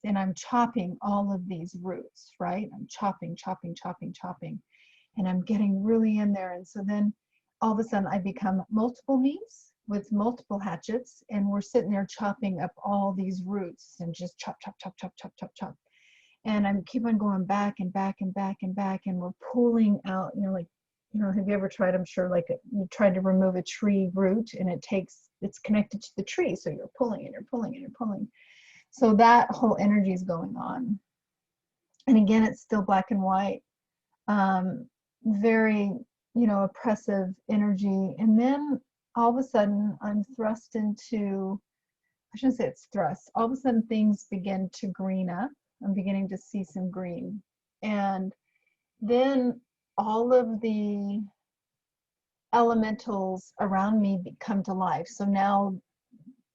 and I'm chopping all of these roots, right? I'm chopping, and I'm getting really in there. And so then all of a sudden I become multiple me's with multiple hatchets, and we're sitting there chopping up all these roots and just chop, chop, chop, chop, chop, chop, chop. And I keep on going back and back and back and back, and we're pulling out, have you ever tried, I'm sure, like you tried to remove a tree root, and it's connected to the tree. So you're pulling and you're pulling and you're pulling. So that whole energy is going on. And again, it's still black and white, very, oppressive energy. And then all of a sudden I'm thrust into, I shouldn't say it's thrust, all of a sudden things begin to green up. I'm beginning to see some green. And then all of the elementals around me come to life. So now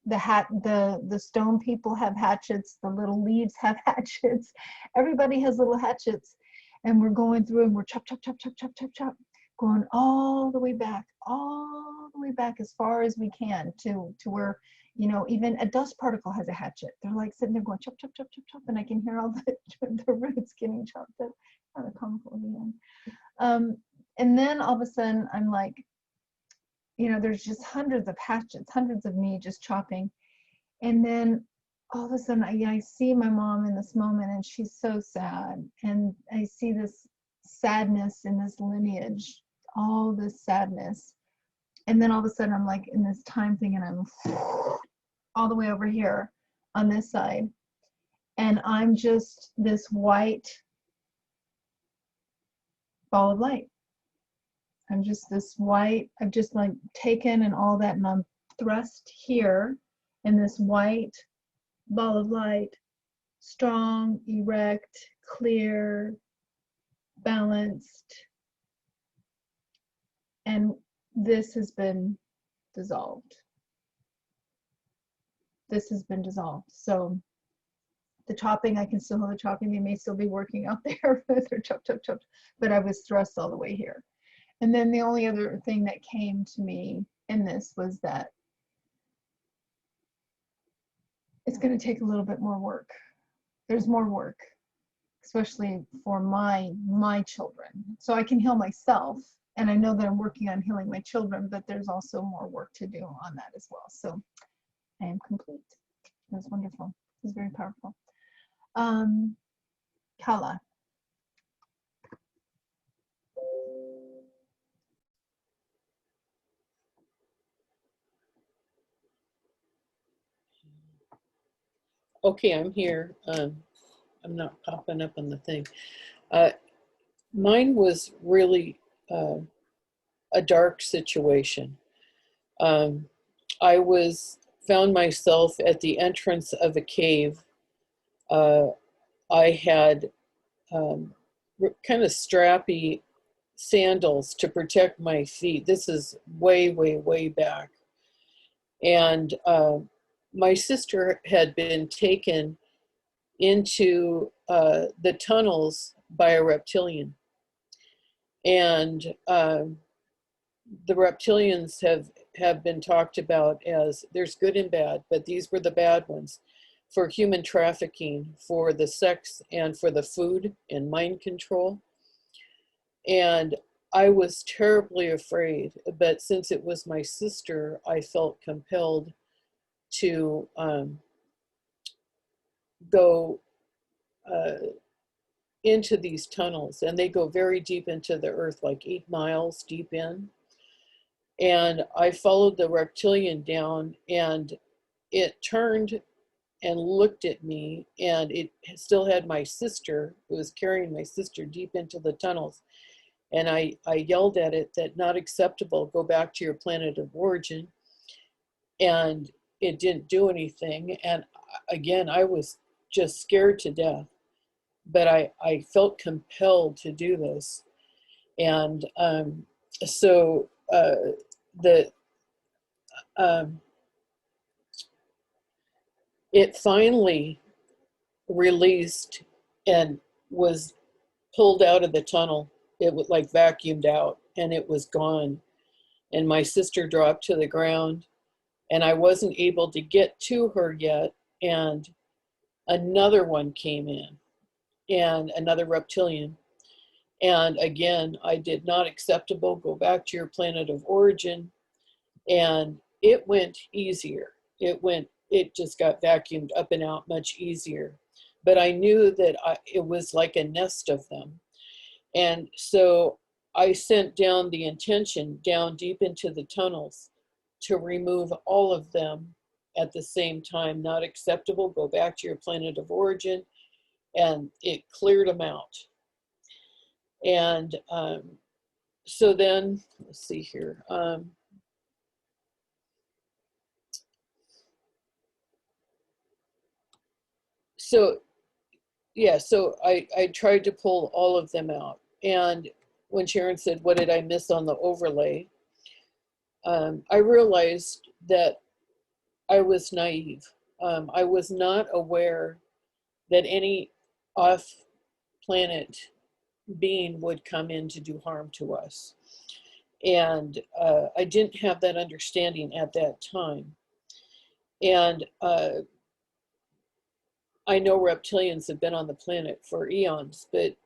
the stone people have hatchets, the little leaves have hatchets, everybody has little hatchets, and we're going through and we're chop, chop, chop, chop, chop, chop, chop, going all the way back as far as we can to where, even a dust particle has a hatchet. They're like sitting there going chop, chop, chop, chop, chop, and I can hear all the roots getting chopped up. Kind of comical again. And then all of a sudden I'm like, there's just hundreds of hatchets, hundreds of me just chopping. And then all of a sudden I see my mom in this moment, and she's so sad. And I see this sadness in this lineage, all this sadness. And then all of a sudden I'm like in this time thing, and I'm all the way over here on this side. And I'm just this white ball of light. I'm just this white, I've just like taken and all that, and I'm thrust here in this white ball of light, strong, erect, clear, balanced. And this has been dissolved. This has been dissolved. So the chopping, I can still have the chopping. They may still be working out there. They're chop, chop, chop. But I was thrust all the way here. And then the only other thing that came to me in this was that it's going to take a little bit more work. There's more work, especially for my children. So I can heal myself, and I know that I'm working on healing my children, but there's also more work to do on that as well. So I am complete. It was wonderful. It was very powerful. Kala. Okay, I'm here. I'm not popping up on the thing. Mine was really a dark situation. I found myself at the entrance of a cave. I had kind of strappy sandals to protect my feet. This is way, way, way back. And my sister had been taken into the tunnels by a reptilian. And the reptilians have been talked about as, there's good and bad, but these were the bad ones, for human trafficking, for the sex, and for the food and mind control. And I was terribly afraid, but since it was my sister, I felt compelled to go into these tunnels, and they go very deep into the earth, like 8 miles deep in. And I followed the reptilian down, and it turned and looked at me, and it still had my sister. It was carrying my sister deep into the tunnels. And I yelled at it that not acceptable, go back to your planet of origin. And it didn't do anything. And again, I was just scared to death. But I felt compelled to do this. And so it finally released and was pulled out of the tunnel. It was like vacuumed out, and it was gone. And my sister dropped to the ground, and I wasn't able to get to her yet. And another one came in, and another reptilian. And again, I did not acceptable, go back to your planet of origin. And it went easier. It just got vacuumed up and out much easier. But I knew that it was like a nest of them. And so I sent down the intention down deep into the tunnels to remove all of them at the same time. Not acceptable, go back to your planet of origin. And it cleared them out. And so then, let's see here. So I tried to pull all of them out. And when Sharon said, what did I miss on the overlay? I realized that I was naive. I was not aware that any off-planet being would come in to do harm to us. And I didn't have that understanding at that time. And I know reptilians have been on the planet for eons, but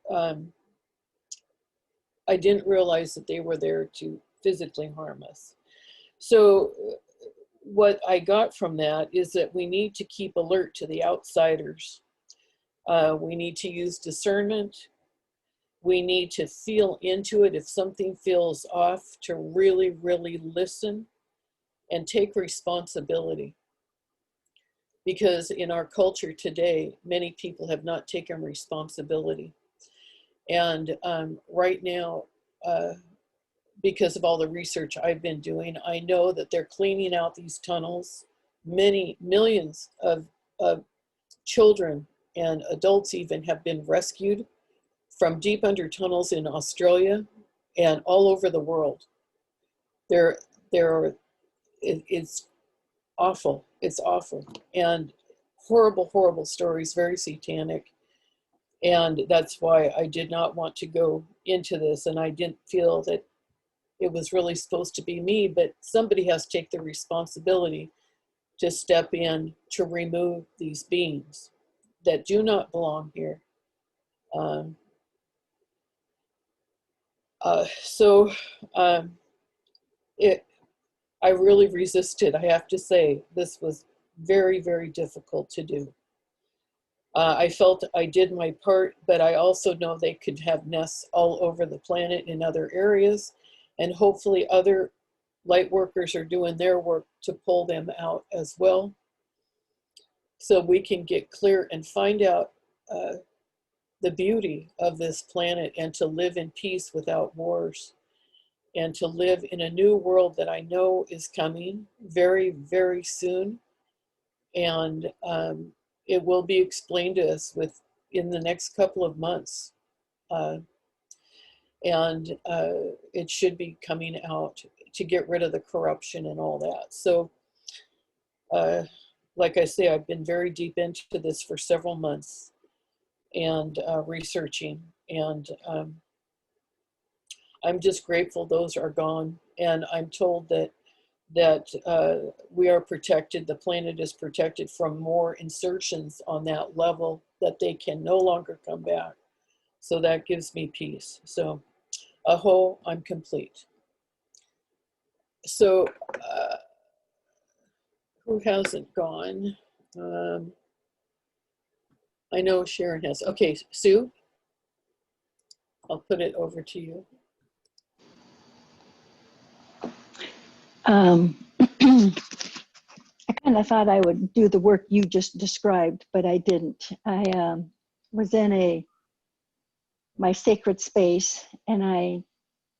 I didn't realize that they were there to physically harm us. So what I got from that is that we need to keep alert to the outsiders. We need to use discernment. We need to feel into it. If something feels off, to really, really listen and take responsibility. Because in our culture today, many people have not taken responsibility. And right now, because of all the research I've been doing, I know that they're cleaning out these tunnels. Many millions of children and adults even have been rescued from deep under tunnels in Australia and all over the world. It's awful. It's awful. And horrible, horrible stories, very satanic. And that's why I did not want to go into this. And I didn't feel that it was really supposed to be me, but somebody has to take the responsibility to step in to remove these beings that do not belong here. I really resisted. I have to say, this was very, very difficult to do. I felt I did my part, but I also know they could have nests all over the planet in other areas, and hopefully other light workers are doing their work to pull them out as well, so we can get clear and find out the beauty of this planet, and to live in peace without wars, and to live in a new world that I know is coming very, very soon. And it will be explained to us in the next couple of months. And it should be coming out to get rid of the corruption and all that. So, like I say, I've been very deep into this for several months and researching. And I'm just grateful those are gone. And I'm told that we are protected, the planet is protected from more insertions on that level, that they can no longer come back. So that gives me peace. So, aho, I'm complete. So, who hasn't gone? I know Sharon has. Okay, Sue, I'll put it over to you. I kind of thought I would do the work you just described, but I didn't. I was in my sacred space, and I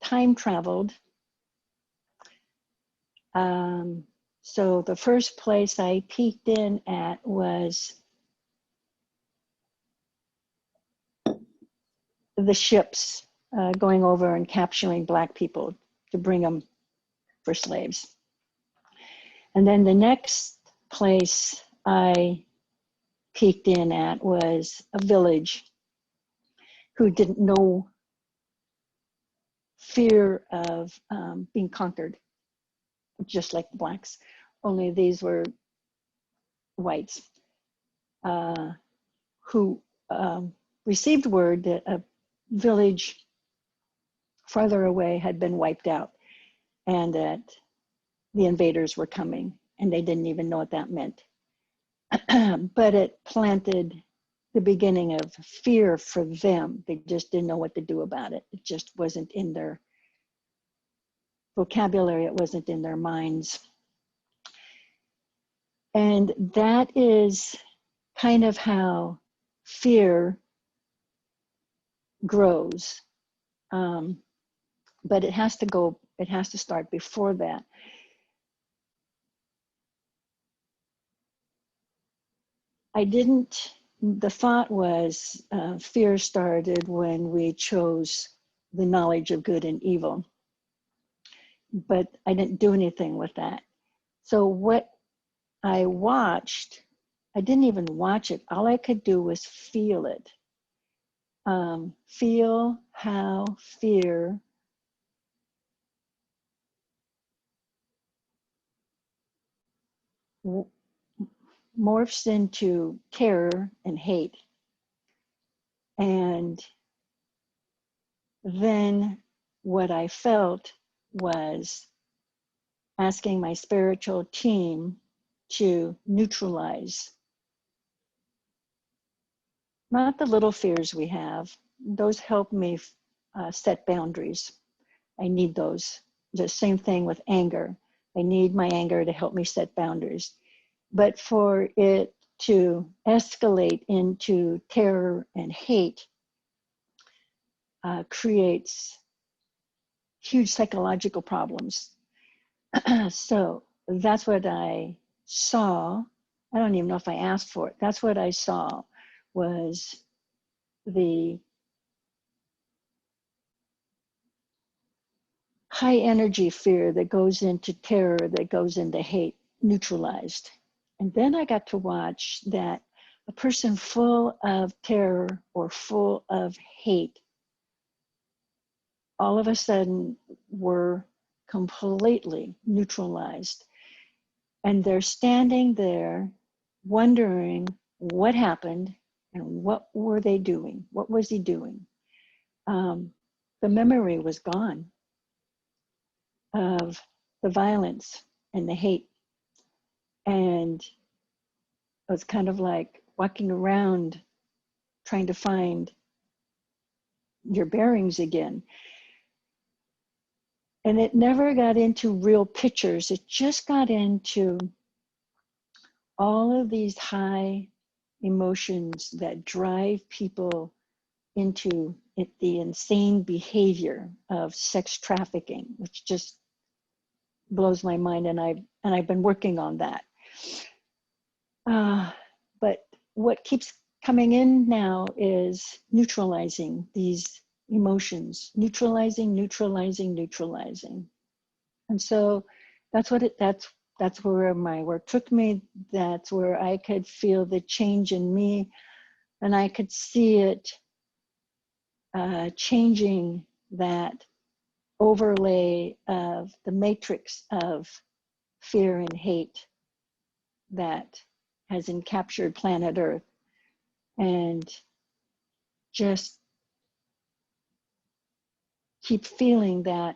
time traveled. So the first place I peeked in at was the ships going over and capturing Black people to bring them for slaves. And then the next place I peeked in at was a village who didn't know fear of being conquered, just like the Blacks, only these were whites who received word that a village farther away had been wiped out and that the invaders were coming, and they didn't even know what that meant. But it planted the beginning of fear for them. They just didn't know what to do about it. It just wasn't in their vocabulary, it wasn't in their minds. And that is kind of how fear grows. But it has to start before that. The thought was fear started when we chose the knowledge of good and evil, but I didn't do anything with that. So what I watched, I didn't even watch it. All I could do was feel it. Feel how fear morphs into terror and hate. And then what I felt was asking my spiritual team to neutralize, not the little fears we have. Those help me set boundaries. I need those. The same thing with anger. I need my anger to help me set boundaries. But for it to escalate into terror and hate creates huge psychological problems. So that's what I saw. I don't even know if I asked for it. That's what I saw, was the high energy fear that goes into terror, that goes into hate, neutralized. And then I got to watch that a person full of terror or full of hate, all of a sudden were completely neutralized. And they're standing there wondering what happened and what were they doing? What was he doing? The memory was gone of the violence and the hate. And it was kind of like walking around trying to find your bearings again. And it never got into real pictures. It just got into all of these high emotions that drive people into the insane behavior of sex trafficking, which just blows my mind. And I've been working on that. But what keeps coming in now is neutralizing these emotions, neutralizing. And so that's where my work took me. That's where I could feel the change in me, and I could see it changing that overlay of the matrix of fear and hate that has encaptured planet Earth, and just keep feeling that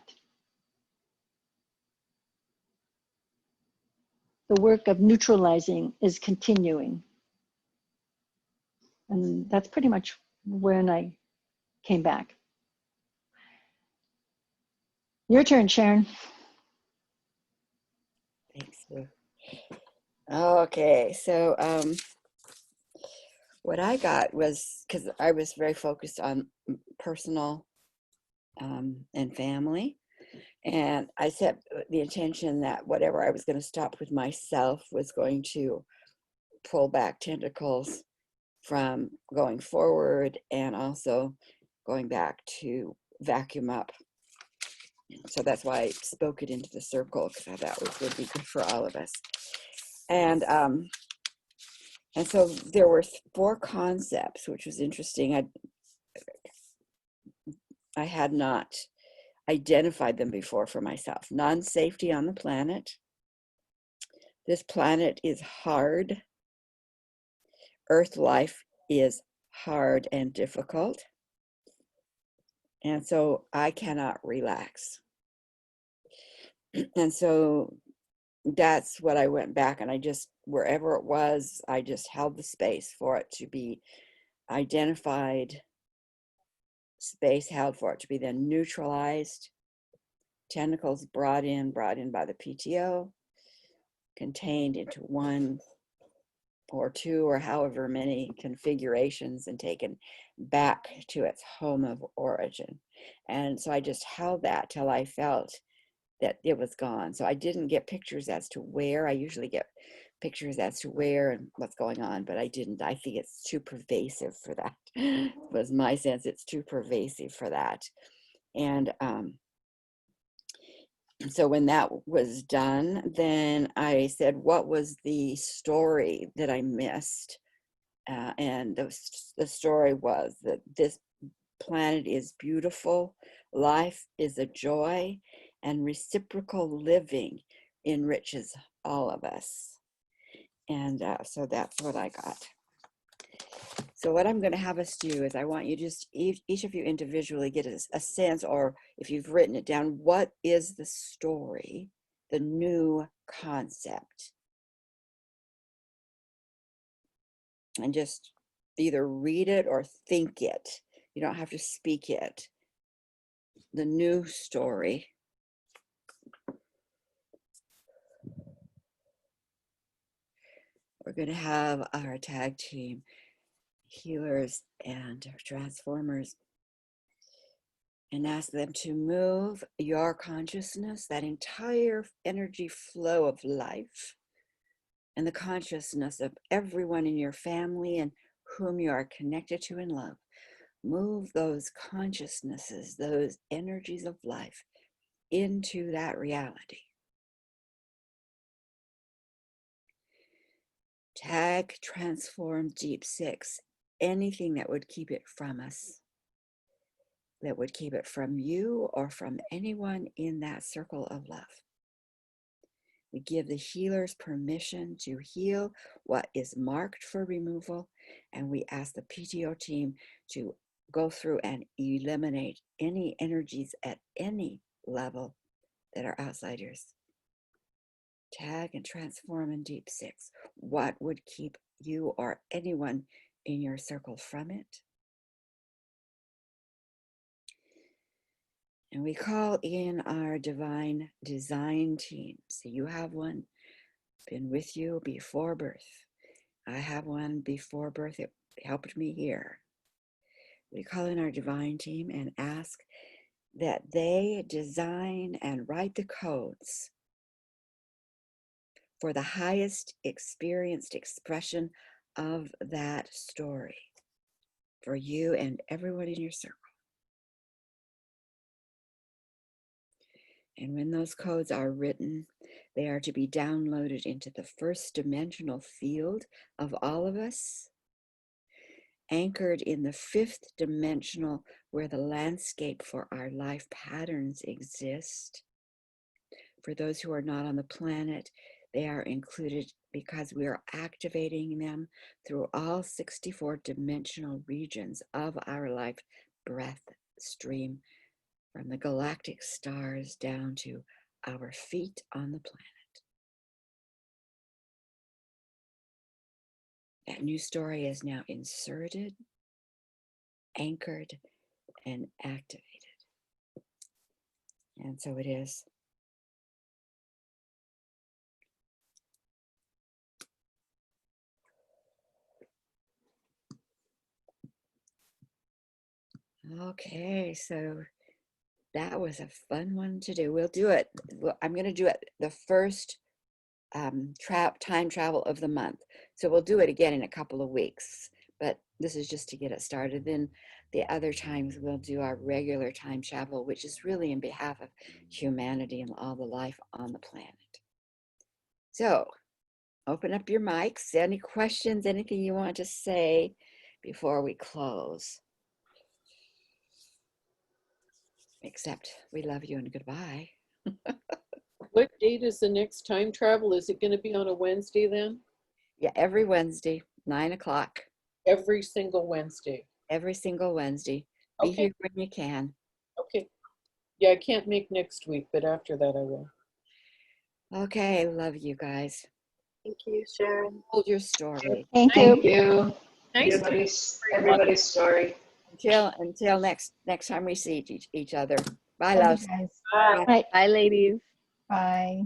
the work of neutralizing is continuing. And that's pretty much when I came back. Your turn, Sharon. Thanks, Sue. Okay, so what I got was, because I was very focused on personal and family, and I set the intention that whatever I was going to stop with myself was going to pull back tentacles from going forward, and also going back to vacuum up. So that's why I spoke it into the circle, because I thought it would be good for all of us. And so there were 4 concepts, which was interesting. I had not identified them before for myself. Non-safety on the planet. This planet is hard. Earth life is hard and difficult. And so I cannot relax. And so that's what I went back, and I just, wherever it was, I just held the space for it to be identified, space held for it to be then neutralized, tentacles brought in by the PTO, contained into 1 or 2 or however many configurations, and taken back to its home of origin. And so I just held that till I felt that it was gone. So I didn't get pictures as to where. I usually get pictures as to where and what's going on, but I didn't. I think it's too pervasive for that. Was my sense. It's too pervasive for that. And so when that was done, then I said, what was the story that I missed? And the story was that this planet is beautiful, life is a joy, and reciprocal living enriches all of us. And so that's what I got. So what I'm going to have us do is I want you just, each of you individually, get a sense, or if you've written it down, what is the story, the new concept? And just either read it or think it. You don't have to speak it. The new story. We're going to have our tag team healers and transformers, and ask them to move your consciousness, that entire energy flow of life, and the consciousness of everyone in your family and whom you are connected to and love. Move those consciousnesses, those energies of life, into that reality. Tag, transform, deep 6, anything that would keep it from us, that would keep it from you or from anyone in that circle of love. We give the healers permission to heal what is marked for removal, and we ask the PTO team to go through and eliminate any energies at any level that are outsiders. Tag and transform in deep 6. What would keep you or anyone in your circle from it? And we call in our divine design team. So you have one, been with you before birth. I have one before birth. It helped me here. We call in our divine team and ask that they design and write the codes for the highest experienced expression of that story for you and everyone in your circle. And when those codes are written, they are to be downloaded into the first dimensional field of all of us, anchored in the 5th dimensional, where the landscape for our life patterns exist. For those who are not on the planet, they are included because we are activating them through all 64 dimensional regions of our life breath stream, from the galactic stars down to our feet on the planet. That new story is now inserted, anchored, and activated. And so it is. Okay, so that was a fun one to do. We'll do it. I'm going to do it the first time travel of the month. So we'll do it again in a couple of weeks, but this is just to get it started. Then the other times we'll do our regular time travel, which is really in behalf of humanity and all the life on the planet. So open up your mics. Any questions, anything you want to say before we close? Except we love you and goodbye. What date is the next time travel? Is it going to be on a Wednesday then? Yeah, every Wednesday, 9 o'clock. Every single Wednesday. Every single Wednesday. Be Okay. here when you can. Okay. Yeah, I can't make next week, but after that I will. Okay, love you guys. Thank you, Sharon. Hold your story. Thank Thank you. you. Nice to Everybody's story. Until next time we see each other. Bye, Love loves. you guys. Bye. Right. Bye, ladies. Bye.